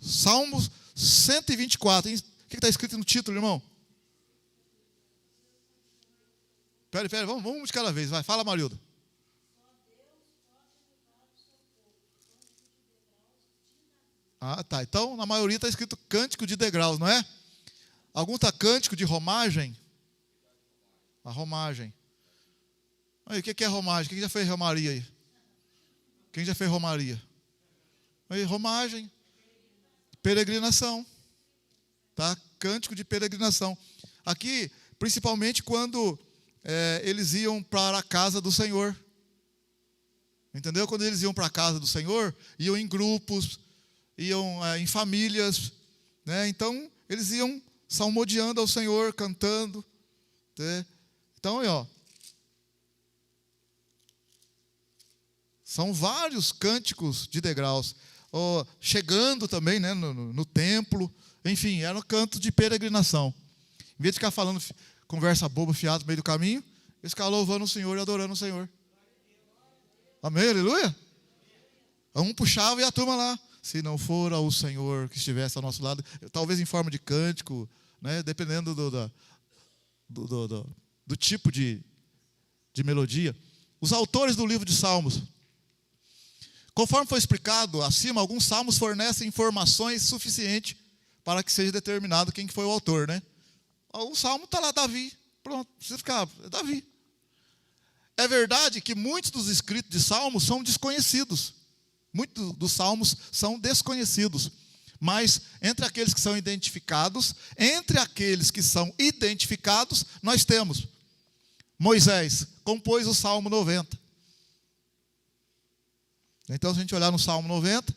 S1: Salmos 124. O que está escrito no título, irmão? Espera, vamos de cada vez. Vai, fala, Marilda. Ah, tá. Então, na maioria está escrito cântico de degraus, não é? Algum está cântico de romagem? A romagem. Aí, o que é romagem? Quem já fez romaria aí? Quem já fez romaria? Aí, romagem. Peregrinação. Tá? Cântico de peregrinação. Aqui, principalmente quando eles iam para a casa do Senhor. Entendeu? Quando eles iam para a casa do Senhor, iam em grupos, iam em famílias, né? Então, eles iam salmodiando ao Senhor, cantando. Né? Então, ó, são vários cânticos de degraus. Chegando também, né, no templo. Enfim, era um canto de peregrinação. Em vez de ficar falando conversa boba, fiado no meio do caminho, eles ficavam louvando o Senhor e adorando o Senhor. Amém, aleluia? Um puxava e a turma lá. Se não for o Senhor que estivesse ao nosso lado, talvez em forma de cântico, né, dependendo do tipo de melodia. Os autores do livro de Salmos. Conforme foi explicado acima, alguns salmos fornecem informações suficientes para que seja determinado quem que foi o autor, né? O salmo está lá, Davi. Pronto, não precisa ficar, é Davi. É verdade que muitos dos escritos de salmos são desconhecidos. Muitos dos salmos são desconhecidos. Mas entre aqueles que são identificados, nós temos Moisés, compôs o Salmo 90. Então, se a gente olhar no Salmo 90,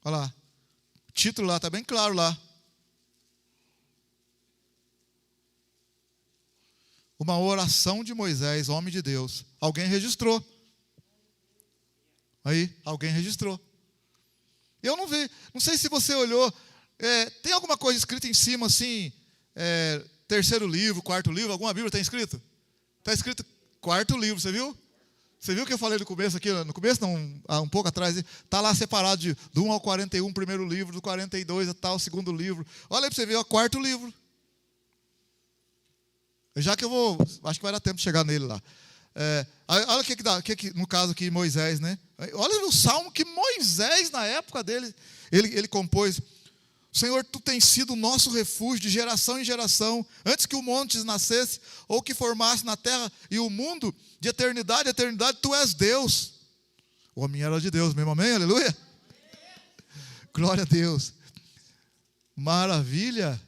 S1: olha lá, o título lá está bem claro lá. Uma oração de Moisés, homem de Deus. Alguém registrou. Aí, alguém registrou. Eu não vi, não sei se você olhou, tem alguma coisa escrita em cima assim, terceiro livro, quarto livro, alguma Bíblia tem escrito? Está escrito quarto livro, você viu? Você viu o que eu falei no começo aqui? No começo não, um pouco atrás, está lá separado do 1 ao 41, primeiro livro, do 42 a tal, segundo livro. Olha aí para você ver, o quarto livro. Já que acho que vai dar tempo de chegar nele lá. Olha o que dá, no caso aqui, Moisés, né? Olha o salmo que Moisés, na época dele, ele compôs. Senhor, tu tens sido o nosso refúgio de geração em geração, antes que o monte nascesse, ou que formasse na terra e o mundo, de eternidade a eternidade, tu és Deus. O homem era de Deus mesmo, amém? Aleluia? Glória a Deus. Maravilha.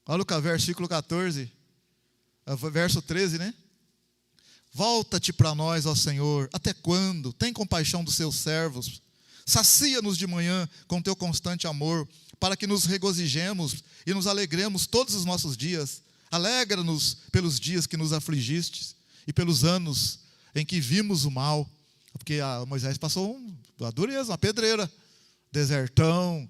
S1: Olha o versículo 14, verso 13, né? Volta-te para nós, ó Senhor, até quando? Tem compaixão dos seus servos. Sacia-nos de manhã com teu constante amor, para que nos regozijemos e nos alegremos todos os nossos dias. Alegra-nos pelos dias que nos afligistes e pelos anos em que vimos o mal. Porque Moisés passou uma dureza, uma pedreira, desertão,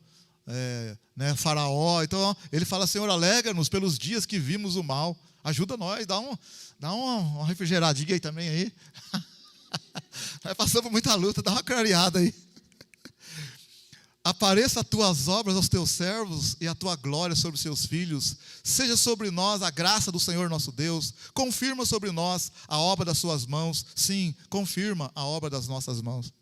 S1: né, Faraó. Então ele fala: Senhor, alegra-nos pelos dias que vimos o mal. Ajuda nós, dá uma refrigeradinha aí também aí. Vai passando por muita luta, dá uma clareada aí. Apareça as tuas obras aos teus servos e a tua glória sobre os seus filhos. Seja sobre nós a graça do Senhor nosso Deus. Confirma sobre nós a obra das suas mãos. Sim, confirma a obra das nossas mãos.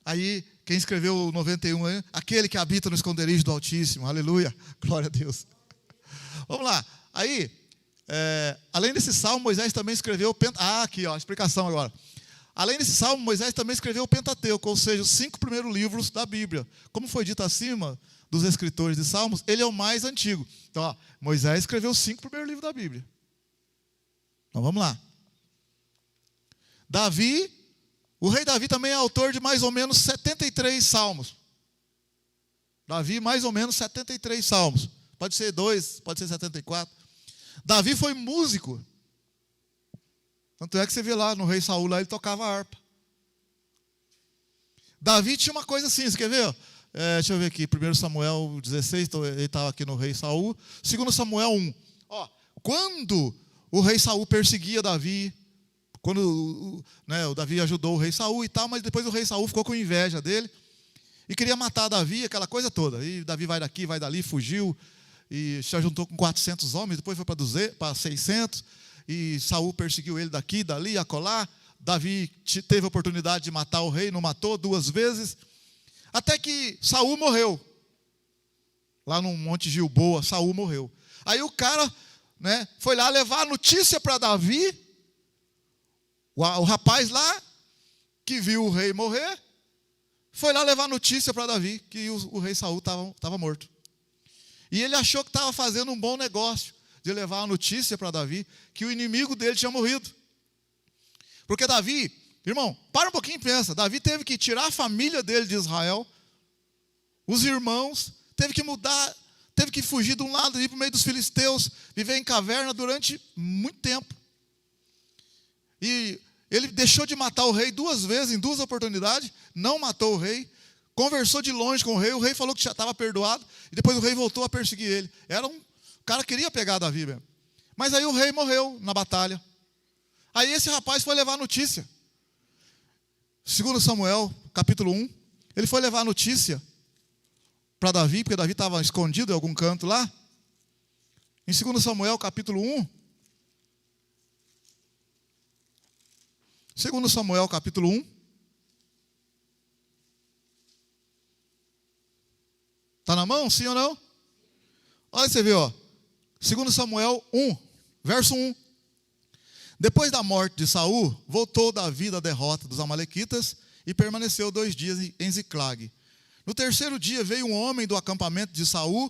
S1: Aí, quem escreveu o 91 é aquele que habita no esconderijo do Altíssimo. Aleluia, glória a Deus. Vamos lá. Aí, além desse salmo, Moisés também escreveu aqui, ó, a explicação agora. Além desse salmo, Moisés também escreveu o Pentateuco, ou seja, os 5 primeiros livros da Bíblia. Como foi dito acima dos escritores de salmos, ele é o mais antigo. Então, ó, Moisés escreveu os 5 primeiros livros da Bíblia. Então, vamos lá. O rei Davi também é autor de mais ou menos 73 salmos. Davi, mais ou menos 73 salmos. Pode ser 2, pode ser 74. Davi foi músico. Tanto é que você vê lá no rei Saul, lá ele tocava harpa. Davi tinha uma coisa assim, você quer ver? Deixa eu ver aqui, 1 Samuel 16, então ele estava aqui no rei Saul. 2 Samuel 1. Ó, quando o rei Saul perseguia Davi, quando o Davi ajudou o rei Saul e tal, mas depois o rei Saul ficou com inveja dele e queria matar Davi, aquela coisa toda. E Davi vai daqui, vai dali, fugiu e se juntou com 400 homens, depois foi para 600. E Saul perseguiu ele daqui, dali, acolá. Davi teve a oportunidade de matar o rei, não matou 2 vezes. Até que Saul morreu. Lá no Monte Gilboa, Saul morreu. Aí o cara foi lá levar a notícia para Davi. O rapaz lá, que viu o rei morrer, foi lá levar a notícia para Davi, que o rei Saul estava morto. E ele achou que estava fazendo um bom negócio de levar a notícia para Davi que o inimigo dele tinha morrido. Porque Davi, irmão, para um pouquinho e pensa, Davi teve que tirar a família dele de Israel, os irmãos, teve que mudar, teve que fugir de um lado e ir para o meio dos filisteus, viver em caverna durante muito tempo. E ele deixou de matar o rei 2 vezes, em 2 oportunidades, não matou o rei, conversou de longe com o rei falou que já estava perdoado, e depois o rei voltou a perseguir ele. O cara queria pegar Davi mesmo. Mas aí o rei morreu na batalha. Aí esse rapaz foi levar a notícia. 2 Samuel, capítulo 1. Ele foi levar a notícia para Davi, porque Davi estava escondido em algum canto lá. Em 2 Samuel, capítulo 1. 2 Samuel, capítulo 1. Está na mão, sim ou não? Olha, você vê, ó. 2 Samuel 1, verso 1. Depois da morte de Saul, voltou Davi da derrota dos amalequitas e permaneceu 2 dias em Ziclag. No 3º dia veio um homem do acampamento de Saul,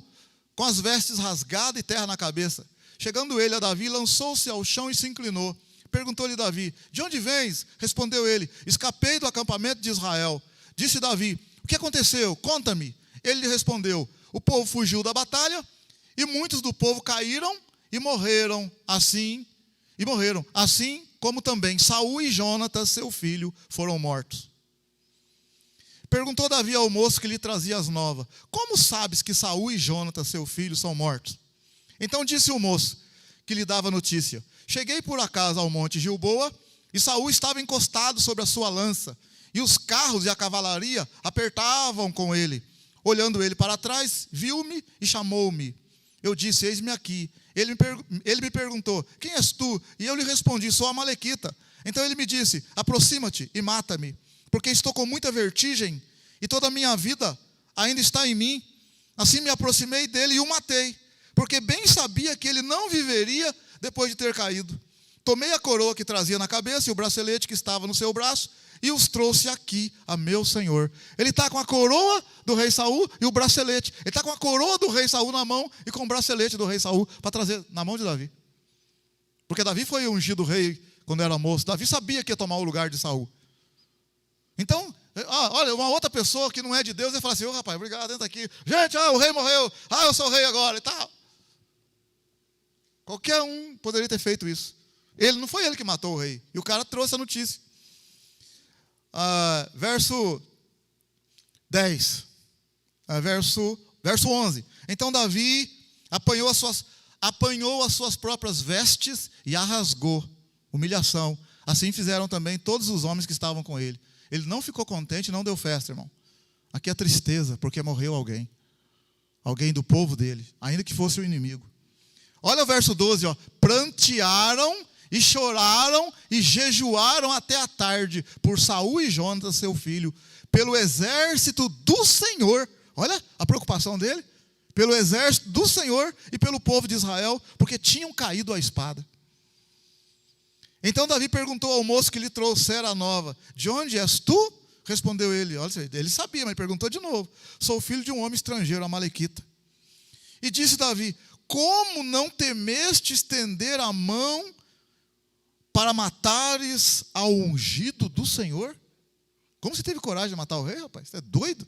S1: com as vestes rasgadas e terra na cabeça. Chegando ele a Davi, lançou-se ao chão e se inclinou. Perguntou-lhe Davi: de onde vens? Respondeu ele: escapei do acampamento de Israel. Disse Davi: o que aconteceu? Conta-me. Ele lhe respondeu: o povo fugiu da batalha, e muitos do povo caíram e morreram, assim como também Saul e Jonatas, seu filho, foram mortos. Perguntou Davi ao moço que lhe trazia as novas: como sabes que Saul e Jonatas, seu filho, são mortos? Então disse o moço que lhe dava notícia: cheguei por acaso ao monte Gilboa, e Saul estava encostado sobre a sua lança, e os carros e a cavalaria apertavam com ele. Olhando ele para trás, viu-me e chamou-me. Eu disse: eis-me aqui. Ele me perguntou: quem és tu? E eu lhe respondi: sou amalequita. Então ele me disse: aproxima-te e mata-me, porque estou com muita vertigem e toda a minha vida ainda está em mim. Assim me aproximei dele e o matei, porque bem sabia que ele não viveria depois de ter caído. Tomei a coroa que trazia na cabeça e o bracelete que estava no seu braço e os trouxe aqui a meu senhor. Ele está com a coroa do rei Saul e o bracelete. Ele está com a coroa do rei Saul na mão e com o bracelete do rei Saul para trazer na mão de Davi. Porque Davi foi ungido rei quando era moço. Davi sabia que ia tomar o lugar de Saul. Então, olha, uma outra pessoa que não é de Deus, ele fala assim: ô rapaz, obrigado, entra aqui. Gente, o rei morreu. Eu sou o rei agora e tal. Qualquer um poderia ter feito isso. Não foi ele que matou o rei. E o cara trouxe a notícia. Verso 10. Verso 11. Então Davi apanhou as suas próprias vestes e a rasgou. Humilhação. Assim fizeram também todos os homens que estavam com ele. Ele não ficou contente, não deu festa, irmão. Aqui é tristeza, porque morreu alguém. Alguém do povo dele, ainda que fosse o inimigo. Olha o verso 12, ó. Prantearam e choraram e jejuaram até a tarde por Saul e Jonatas, seu filho, pelo exército do Senhor. Olha a preocupação dele. Pelo exército do Senhor e pelo povo de Israel, porque tinham caído à espada. Então Davi perguntou ao moço que lhe trouxera a nova: de onde és tu? Respondeu ele. Olha, ele sabia, mas perguntou de novo: sou filho de um homem estrangeiro, amalequita. E disse Davi: como não temeste estender a mão para matares ao ungido do Senhor? Como você teve coragem de matar o rei, rapaz? Você é doido?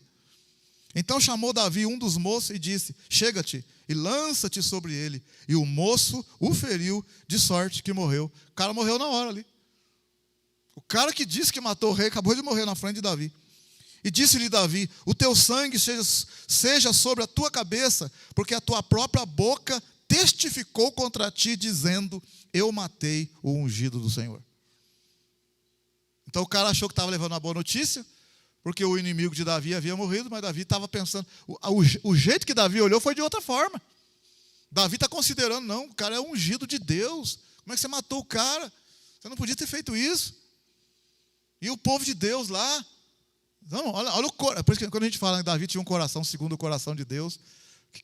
S1: Então chamou Davi um dos moços e disse: chega-te e lança-te sobre ele. E o moço o feriu, de sorte que morreu. O cara morreu na hora ali. O cara que disse que matou o rei acabou de morrer na frente de Davi. E disse-lhe Davi: o teu sangue seja sobre a tua cabeça, porque a tua própria boca testificou contra ti, dizendo: eu matei o ungido do Senhor. Então o cara achou que estava levando uma boa notícia, porque o inimigo de Davi havia morrido, mas Davi estava pensando, o jeito que Davi olhou foi de outra forma. Davi está considerando: não, o cara é ungido de Deus, como é que você matou o cara? Você não podia ter feito isso. E o povo de Deus lá, não, olha por isso que quando a gente fala que Davi tinha um coração segundo o coração de Deus,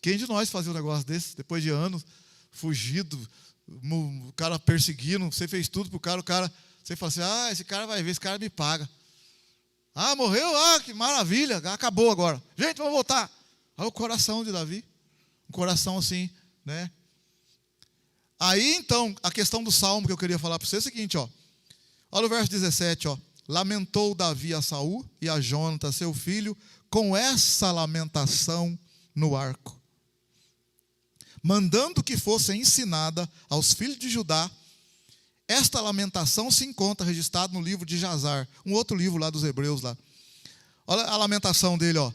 S1: quem de nós fazia um negócio desse, depois de anos, fugido, o cara perseguindo, você fez tudo para o cara, você fala assim: esse cara vai ver, esse cara me paga. Morreu? Que maravilha, acabou agora. Gente, vamos voltar. Olha o coração de Davi. Um coração assim, né? Aí, então, a questão do salmo que eu queria falar para você é o seguinte, ó. Olha o verso 17, ó. Lamentou Davi a Saul e a Jonatas, seu filho, com essa lamentação no arco, mandando que fosse ensinada aos filhos de Judá. Esta lamentação se encontra registrada no livro de Jazar, um outro livro lá dos Hebreus lá. Olha a lamentação dele, ó.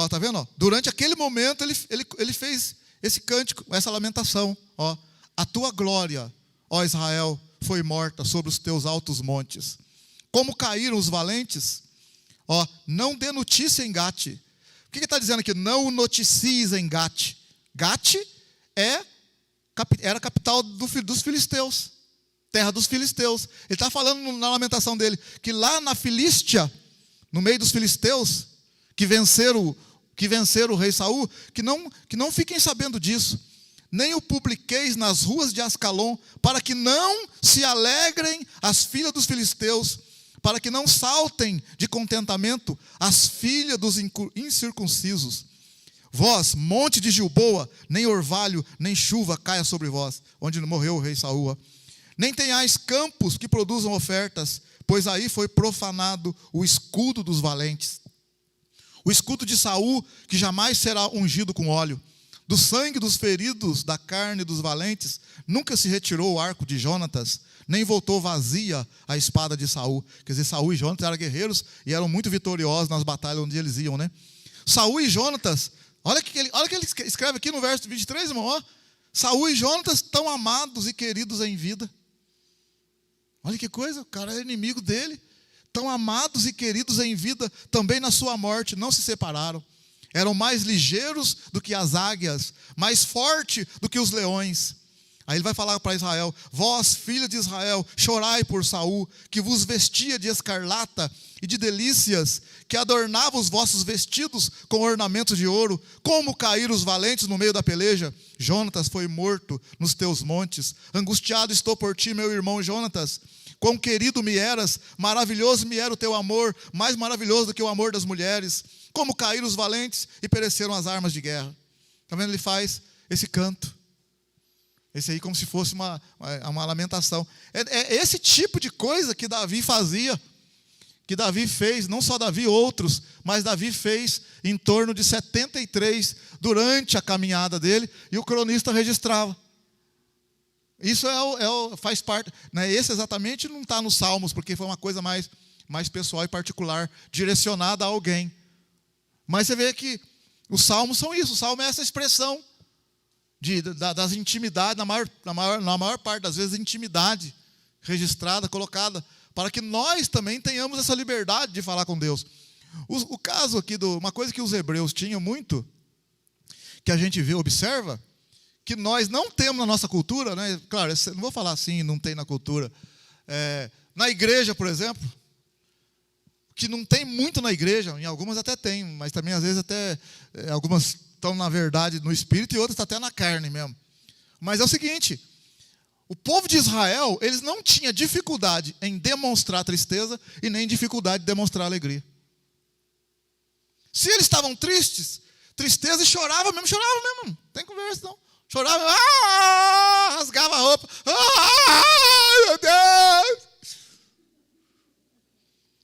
S1: Tá vendo? Ó? Durante aquele momento ele fez esse cântico, essa lamentação, ó. A tua glória, ó Israel, foi morta sobre os teus altos montes. Como caíram os valentes, ó, não dê notícia em Gate. O que está dizendo aqui? Não noticies em Gate. Gate era a capital dos filisteus. Terra dos filisteus. Ele está falando na lamentação dele que lá na Filístia, no meio dos filisteus, que venceram o rei Saul, que não fiquem sabendo disso. Nem o publiqueis nas ruas de Ascalon, para que não se alegrem as filhas dos filisteus, para que não saltem de contentamento as filhas dos incircuncisos. Vós, monte de Gilboa, nem orvalho, nem chuva caia sobre vós, onde morreu o rei Saul. Nem tenhais campos que produzam ofertas, pois aí foi profanado o escudo dos valentes. O escudo de Saul, que jamais será ungido com óleo. Do sangue dos feridos, da carne dos valentes, nunca se retirou o arco de Jonatas, nem voltou vazia a espada de Saul. Quer dizer, Saul e Jonatas eram guerreiros e eram muito vitoriosos nas batalhas onde eles iam, né? Saul e Jonatas, olha o que ele escreve aqui no verso 23, irmão, ó. Saul e Jonatas tão amados e queridos em vida. Olha que coisa, o cara é inimigo dele. Tão amados e queridos em vida, também na sua morte, não se separaram. Eram mais ligeiros do que as águias, mais fortes do que os leões. Aí ele vai falar para Israel: vós, filhos de Israel, chorai por Saul, que vos vestia de escarlata e de delícias, que adornava os vossos vestidos com ornamentos de ouro. Como caíram os valentes no meio da peleja? Jonatas foi morto nos teus montes. Angustiado estou por ti, meu irmão Jonatas. Quão querido me eras, maravilhoso me era o teu amor, mais maravilhoso do que o amor das mulheres. Como caíram os valentes e pereceram as armas de guerra. Está vendo? Ele faz esse canto. Esse aí como se fosse uma lamentação. É esse tipo de coisa que Davi fazia, que Davi fez, não só Davi, outros, mas Davi fez em torno de 73 durante a caminhada dele, e o cronista registrava. Isso faz parte, né? Esse exatamente não está nos Salmos, porque foi uma coisa mais pessoal e particular, direcionada a alguém. Mas você vê que os Salmos são isso, o Salmo é essa expressão das intimidades, na maior parte das vezes, intimidade registrada, colocada, para que nós também tenhamos essa liberdade de falar com Deus. O caso aqui, uma coisa que os hebreus tinham muito, que a gente vê, observa, que nós não temos na nossa cultura, né? Claro, não vou falar assim, não tem na cultura. Na igreja, por exemplo, que não tem muito na igreja, em algumas até tem, mas também às vezes até algumas estão na verdade no espírito e outras estão até na carne mesmo. Mas é o seguinte, o povo de Israel, eles não tinham dificuldade em demonstrar tristeza e nem dificuldade de demonstrar alegria. Se eles estavam tristes, tristeza e chorava mesmo, não tem conversa não. Chorava, rasgava a roupa, meu Deus.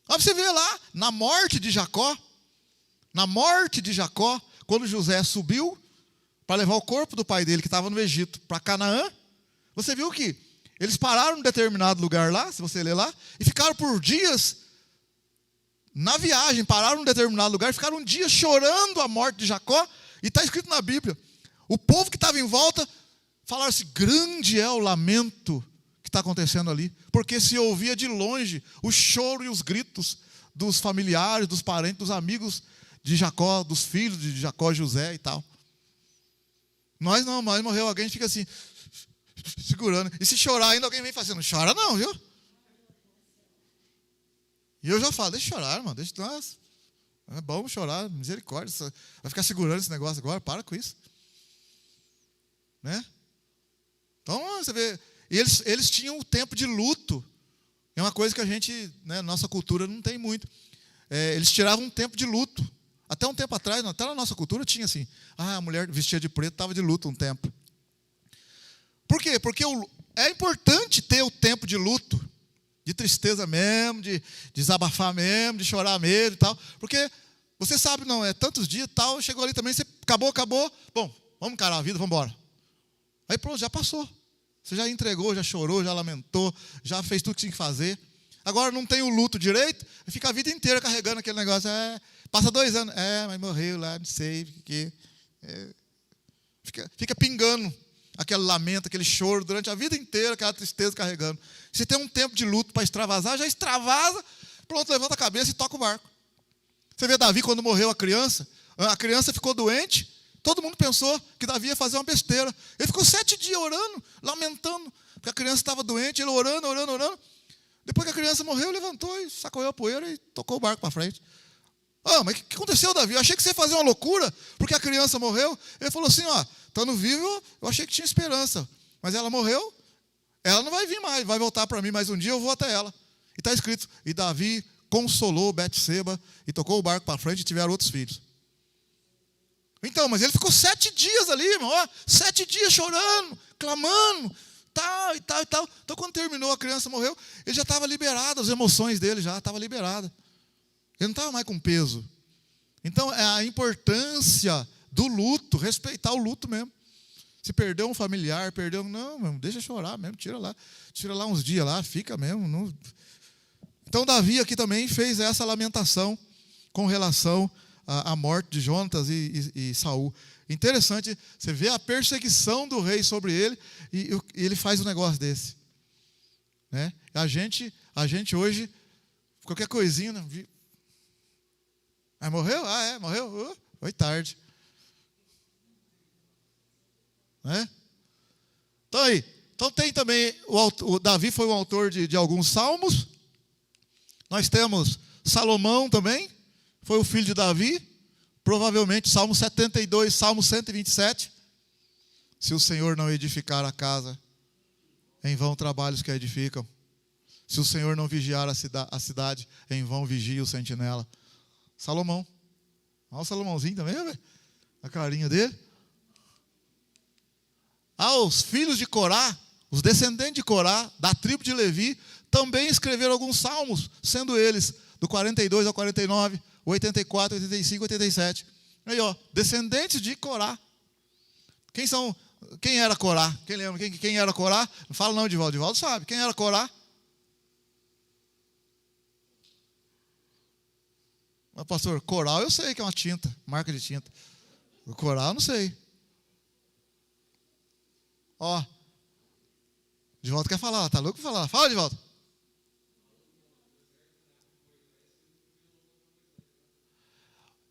S1: Aí você vê lá, na morte de Jacó, quando José subiu para levar o corpo do pai dele, que estava no Egito, para Canaã, você viu que eles pararam em determinado lugar lá, se você ler lá, e ficaram por dias na viagem, pararam em determinado lugar, ficaram um dia chorando a morte de Jacó, e está escrito na Bíblia, o povo que estava em volta, falaram assim, grande é o lamento que está acontecendo ali, porque se ouvia de longe o choro e os gritos dos familiares, dos parentes, dos amigos de Jacó, dos filhos de Jacó, José e tal. Nós não, mas morreu alguém, a gente fica assim, segurando. E se chorar ainda, alguém vem fazendo, não chora não, viu? E eu já falo, deixa eu chorar, irmão, deixa nós. É bom chorar, misericórdia. Vai ficar segurando esse negócio agora, para com isso. Né? Então, você vê, eles tinham o tempo de luto. É uma coisa que a gente, né, nossa cultura não tem muito. Eles tiravam um tempo de luto. Até um tempo atrás, até na nossa cultura tinha assim, a mulher vestia de preto estava de luto um tempo. Por quê? Porque é importante ter o tempo de luto, de tristeza mesmo, de desabafar mesmo, de chorar mesmo e tal. Porque você sabe, não, tantos dias e tal, chegou ali também, você acabou. Bom, vamos encarar a vida, vamos embora. Aí pronto, já passou. Você já entregou, já chorou, já lamentou, já fez tudo que tinha que fazer. Agora não tem o luto direito, fica a vida inteira carregando aquele negócio. Passa 2 anos, mas morreu lá, não sei, fica pingando aquele lamento, aquele choro durante a vida inteira, aquela tristeza carregando. Se tem um tempo de luto para extravasar, já extravasa, pronto, levanta a cabeça e toca o barco. Você vê Davi, quando morreu a criança ficou doente, todo mundo pensou que Davi ia fazer uma besteira. Ele ficou 7 dias orando, lamentando, porque a criança estava doente, ele orando. Depois que a criança morreu, levantou e sacoou a poeira e tocou o barco para frente. Mas o que aconteceu, Davi? Eu achei que você ia fazer uma loucura, porque a criança morreu. Ele falou assim, estando vivo, eu achei que tinha esperança. Mas ela morreu, ela não vai vir mais, vai voltar para mim, mas um dia eu vou até ela. E está escrito, e Davi consolou Betseba e tocou o barco para frente e tiveram outros filhos. Então, mas ele ficou 7 dias ali, irmão, 7 dias chorando, clamando, tal e tal. Então, quando terminou, a criança morreu, ele já estava liberado, as emoções dele já estavam liberadas. Ele não estava mais com peso. Então, é a importância do luto, respeitar o luto mesmo. Se perdeu um familiar, não, mesmo, deixa chorar mesmo, tira lá uns dias lá, fica mesmo. Não. Então, Davi aqui também fez essa lamentação com relação à morte de Jonatas e Saul. Interessante, você vê a perseguição do rei sobre ele e ele faz um negócio desse. Né? A gente hoje, qualquer coisinha, morreu? Morreu? Foi tarde. Né? Então aí, tem também, o Davi foi o autor de alguns salmos. Nós temos Salomão também, foi o filho de Davi, provavelmente Salmo 72, Salmo 127. Se o Senhor não edificar a casa, em vão trabalham os que a edificam. Se o Senhor não vigiar a cidade, em vão vigia o sentinela. Salomão. Olha o Salomãozinho também, velho. A carinha dele. Os filhos de Corá, os descendentes de Corá, da tribo de Levi, também escreveram alguns salmos, sendo eles do 42 ao 49, 84, 85, 87. Aí, descendentes de Corá. Quem era Corá? Quem lembra? Quem era Corá? Não fala não, Divaldo. Divaldo sabe. Quem era Corá? Mas, pastor, coral eu sei que é uma tinta, marca de tinta. O coral eu não sei. De volta quer falar, tá louco pra falar. Fala, de volta.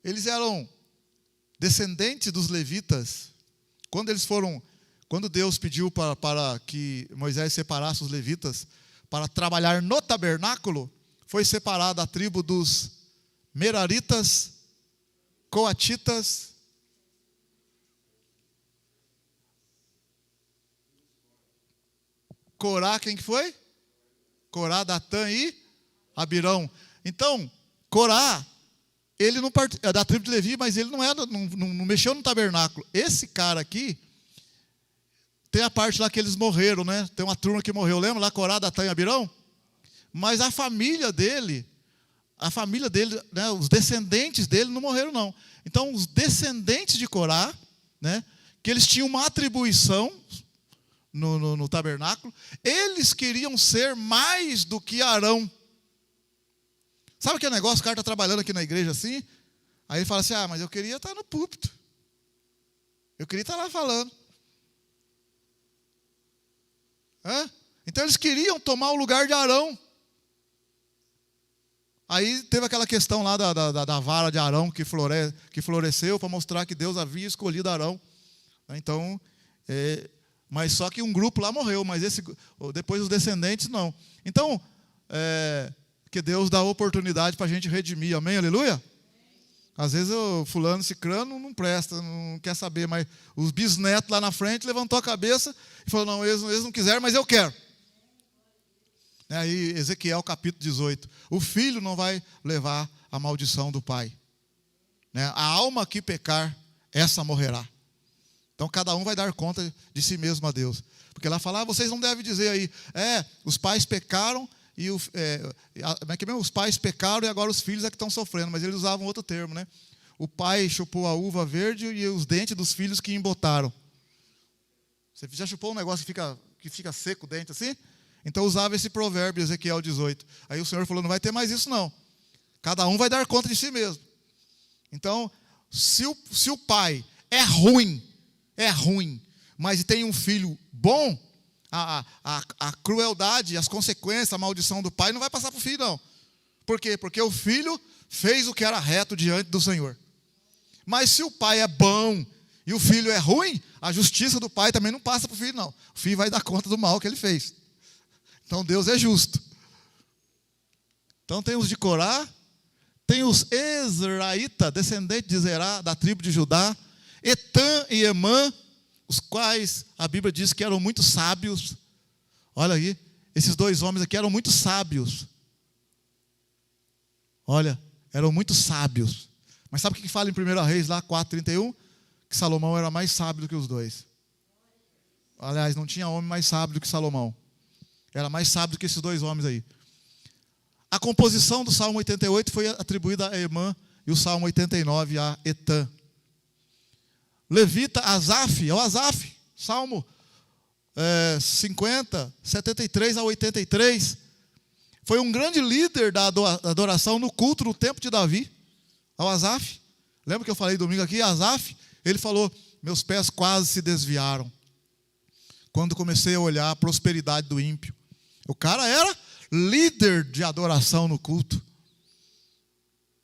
S1: Eles eram descendentes dos levitas. Quando Deus pediu para que Moisés separasse os levitas para trabalhar no tabernáculo, foi separada a tribo dos Meraritas, Coatitas, Corá, quem que foi? Corá, Datã e Abirão. Então, Corá, ele não é da tribo de Levi, mas ele não mexeu no tabernáculo. Esse cara aqui, tem a parte lá que eles morreram, né? Tem uma turma que morreu, lembra lá, Corá, Datã e Abirão? Mas a família dele, né, os descendentes dele não morreram não. Então, os descendentes de Corá, né, que eles tinham uma atribuição no tabernáculo, eles queriam ser mais do que Arão. Sabe aquele negócio, o cara está trabalhando aqui na igreja assim, aí ele fala assim, mas eu queria estar no púlpito. Eu queria estar lá falando. Então eles queriam tomar o lugar de Arão. Aí teve aquela questão lá da vara de Arão que floresceu para mostrar que Deus havia escolhido Arão. Então, mas só que um grupo lá morreu, mas depois os descendentes não. Então, que Deus dá oportunidade para a gente redimir, amém, aleluia? Às vezes o fulano, cicrano não presta, não quer saber, mas os bisnetos lá na frente levantou a cabeça e falou, não, eles não quiseram, mas eu quero. Aí Ezequiel capítulo 18, o filho não vai levar a maldição do pai, né? A alma que pecar, essa morrerá. Então cada um vai dar conta de si mesmo a Deus, porque lá fala, vocês não devem dizer aí, os pais pecaram e os pais pecaram e agora os filhos é que estão sofrendo, mas eles usavam outro termo, né? O pai chupou a uva verde e os dentes dos filhos que embotaram. Você já chupou um negócio que fica seco o dente assim? Então usava esse provérbio, Ezequiel 18. Aí o Senhor falou, não vai ter mais isso não. Cada um vai dar conta de si mesmo. Então, se o pai é ruim, mas tem um filho bom, a crueldade, as consequências, a maldição do pai não vai passar para o filho não. Por quê? Porque o filho fez o que era reto diante do Senhor. Mas se o pai é bom e o filho é ruim, a justiça do pai também não passa para o filho não. O filho vai dar conta do mal que ele fez. Então Deus é justo. Então tem os de Corá, tem os Ezraíta, descendentes de Zerá, da tribo de Judá, Etã e Emã, os quais a Bíblia diz que eram muito sábios. Olha aí, esses dois homens aqui eram muito sábios. Olha, eram muito sábios. Mas sabe o que fala em 1 Reis lá, 4:31? Que Salomão era mais sábio do que os dois. Aliás, não tinha homem mais sábio do que Salomão. Era mais sábio do que esses dois homens aí. A composição do Salmo 88 foi atribuída a Emã e o Salmo 89 a Etã. Levita, Asaf, é o Asaf, Salmo 50, 73 a 83. Foi um grande líder da adoração no culto no tempo de Davi. O Asaf, lembra que eu falei domingo aqui? Asaf, ele falou, meus pés quase se desviaram quando comecei a olhar a prosperidade do ímpio. O cara era líder de adoração no culto.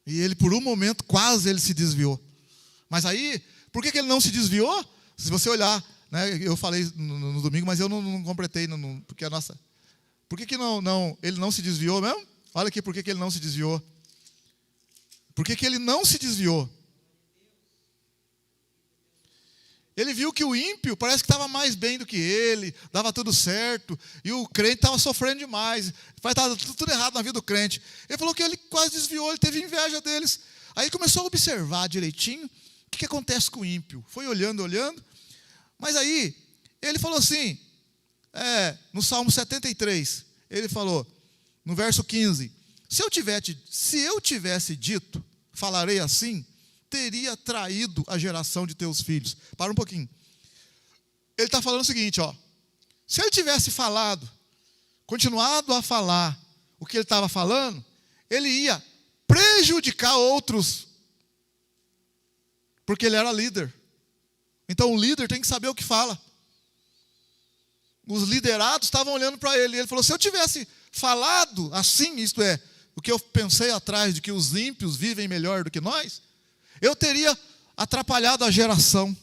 S1: E ele, por um momento, quase ele se desviou. Mas aí, por que ele não se desviou? Se você olhar, né, eu falei no domingo, mas eu não completei, porque a nossa... Por que ele não se desviou mesmo? Olha aqui por que ele não se desviou. Por que ele não se desviou? Ele viu que o ímpio parece que estava mais bem do que ele, dava tudo certo, e o crente estava sofrendo demais, estava tudo errado na vida do crente. Ele falou que ele quase desviou, ele teve inveja deles. Aí ele começou a observar direitinho o que acontece com o ímpio. Foi olhando, mas aí ele falou assim, no Salmo 73, ele falou, no verso 15, se eu tivesse dito, falarei assim, teria traído a geração de teus filhos. Para um pouquinho. Ele está falando o seguinte, se ele tivesse continuado a falar o que ele estava falando, ele ia prejudicar outros, porque ele era líder. Então o líder tem que saber o que fala. os liderados estavam olhando para ele. E ele falou, se eu tivesse falado assim, isto é, o que eu pensei atrás de que os ímpios vivem melhor do que nós, eu teria atrapalhado a geração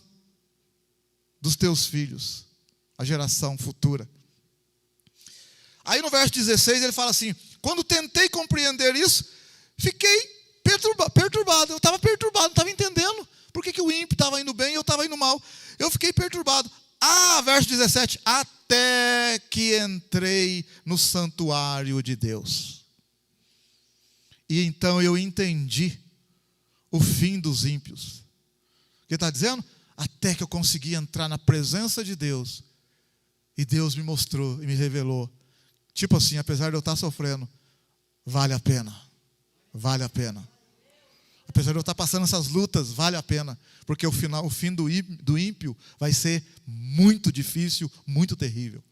S1: dos teus filhos, a geração futura. Aí no verso 16 ele fala assim, quando tentei compreender isso, fiquei perturbado. Eu estava perturbado, não estava entendendo por que o ímpio estava indo bem e eu estava indo mal. Eu fiquei perturbado. Verso 17, até que entrei no santuário de Deus. E então eu entendi o fim dos ímpios. O que está dizendo? Até que eu consegui entrar na presença de Deus. E Deus me mostrou e me revelou. Tipo assim, apesar de eu estar sofrendo, vale a pena. Vale a pena. Apesar de eu estar passando essas lutas, vale a pena. Porque o fim do ímpio vai ser muito difícil, muito terrível.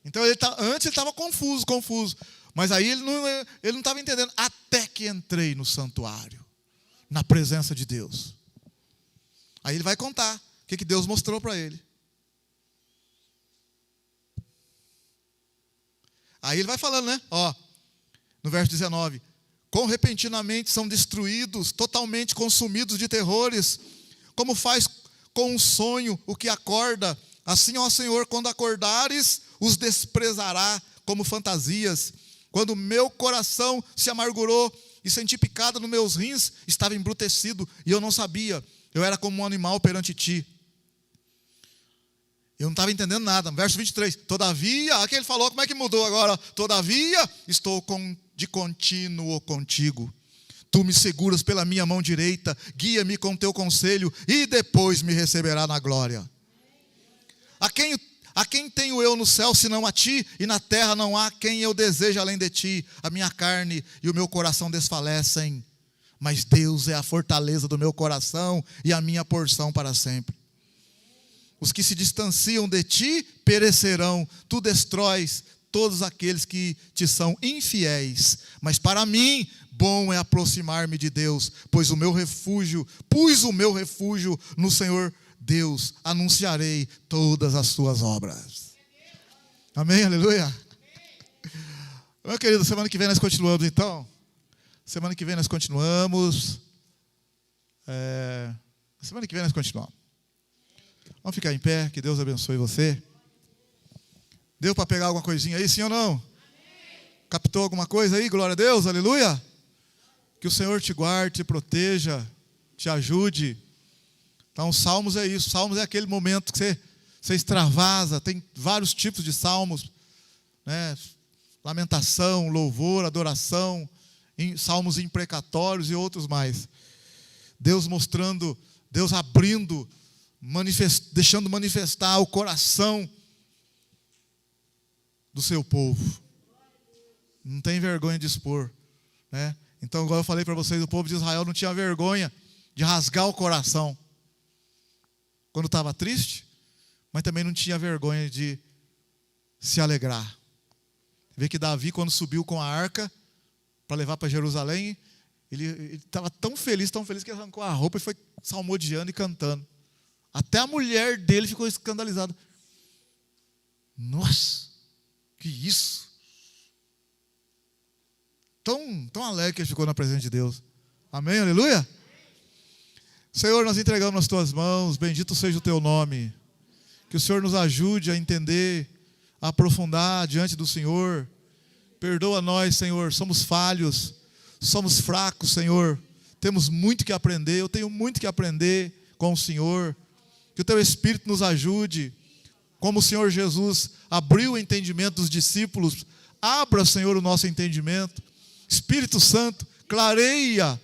S1: Então antes ele estava confuso. Mas aí ele não estava entendendo. Até que entrei no santuário, na presença de Deus. Aí ele vai contar o que Deus mostrou para ele. Aí ele vai falando, né? No verso 19. Quão repentinamente são destruídos, totalmente consumidos de terrores, como faz com um sonho o que acorda. Assim, ó Senhor, quando acordares, os desprezará como fantasias. Quando meu coração se amargurou e senti picada nos meus rins, estava embrutecido e eu não sabia. Eu era como um animal perante ti. Eu não estava entendendo nada. Verso 23. Todavia, aqui ele falou, como é que mudou agora? Todavia, estou de contínuo contigo. Tu me seguras pela minha mão direita, guia-me com teu conselho e depois me receberá na glória. A quem tenho eu no céu senão a ti, e na terra não há quem eu deseje além de ti. A minha carne e o meu coração desfalecem, mas Deus é a fortaleza do meu coração e a minha porção para sempre. Os que se distanciam de ti perecerão, tu destróis todos aqueles que te são infiéis. Mas para mim, bom é aproximar-me de Deus, pus o meu refúgio no Senhor Deus, anunciarei todas as suas obras. Amém, aleluia. Meu querido, semana que vem nós continuamos então. Semana que vem nós continuamos. Vamos ficar em pé, que Deus abençoe você. Deu para pegar alguma coisinha aí, sim ou não? Amém. Captou alguma coisa aí? Glória a Deus, aleluia. Que o Senhor te guarde, te proteja, te ajude. Então, Salmos é isso. Salmos é aquele momento que você extravasa. Tem vários tipos de salmos, né? Lamentação, louvor, adoração, salmos imprecatórios e outros mais. Deus mostrando, Deus abrindo, deixando manifestar o coração do seu povo. Não tem vergonha de expor, né? Então, igual eu falei para vocês, o povo de Israel não tinha vergonha de rasgar o coração quando estava triste, mas também não tinha vergonha de se alegrar. Vê que Davi, quando subiu com a arca para levar para Jerusalém, ele estava tão feliz que arrancou a roupa e foi salmodiando e cantando. Até a mulher dele ficou escandalizada. Nossa, que isso? Tão alegre que ele ficou na presença de Deus. Amém, aleluia? Senhor, nós entregamos nas tuas mãos, bendito seja o teu nome. Que o Senhor nos ajude a entender, a aprofundar diante do Senhor. Perdoa nós, Senhor, somos falhos, somos fracos, Senhor. Temos muito que aprender, eu tenho muito que aprender com o Senhor. Que o teu Espírito nos ajude, como o Senhor Jesus abriu o entendimento dos discípulos. Abra, Senhor, o nosso entendimento. Espírito Santo, clareia,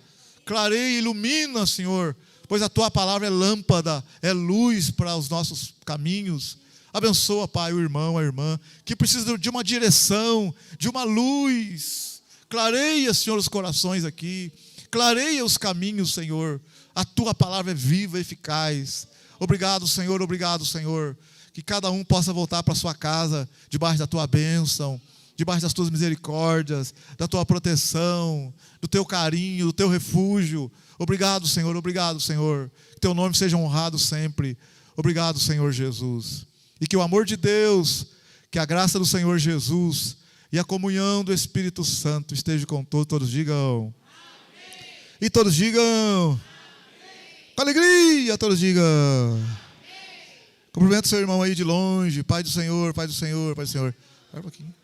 S1: ilumina, Senhor, pois a tua palavra é lâmpada, é luz para os nossos caminhos. Abençoa, Pai, o irmão, a irmã, que precisa de uma direção, de uma luz. Clareia, Senhor, os corações aqui. Clareia os caminhos, Senhor. A tua palavra é viva e eficaz. Obrigado, Senhor, obrigado, Senhor. Que cada um possa voltar para a sua casa, debaixo da tua bênção, debaixo das tuas misericórdias, da tua proteção, do teu carinho, do teu refúgio. Obrigado, Senhor, obrigado, Senhor. Que teu nome seja honrado sempre. Obrigado, Senhor Jesus. E que o amor de Deus, que a graça do Senhor Jesus e a comunhão do Espírito Santo esteja com todos. Todos digam. Amém. E todos digam. Amém. Com alegria, todos digam. Amém. Cumprimento seu irmão aí de longe. Pai do Senhor, Pai do Senhor, Pai do Senhor. Vai um pouquinho.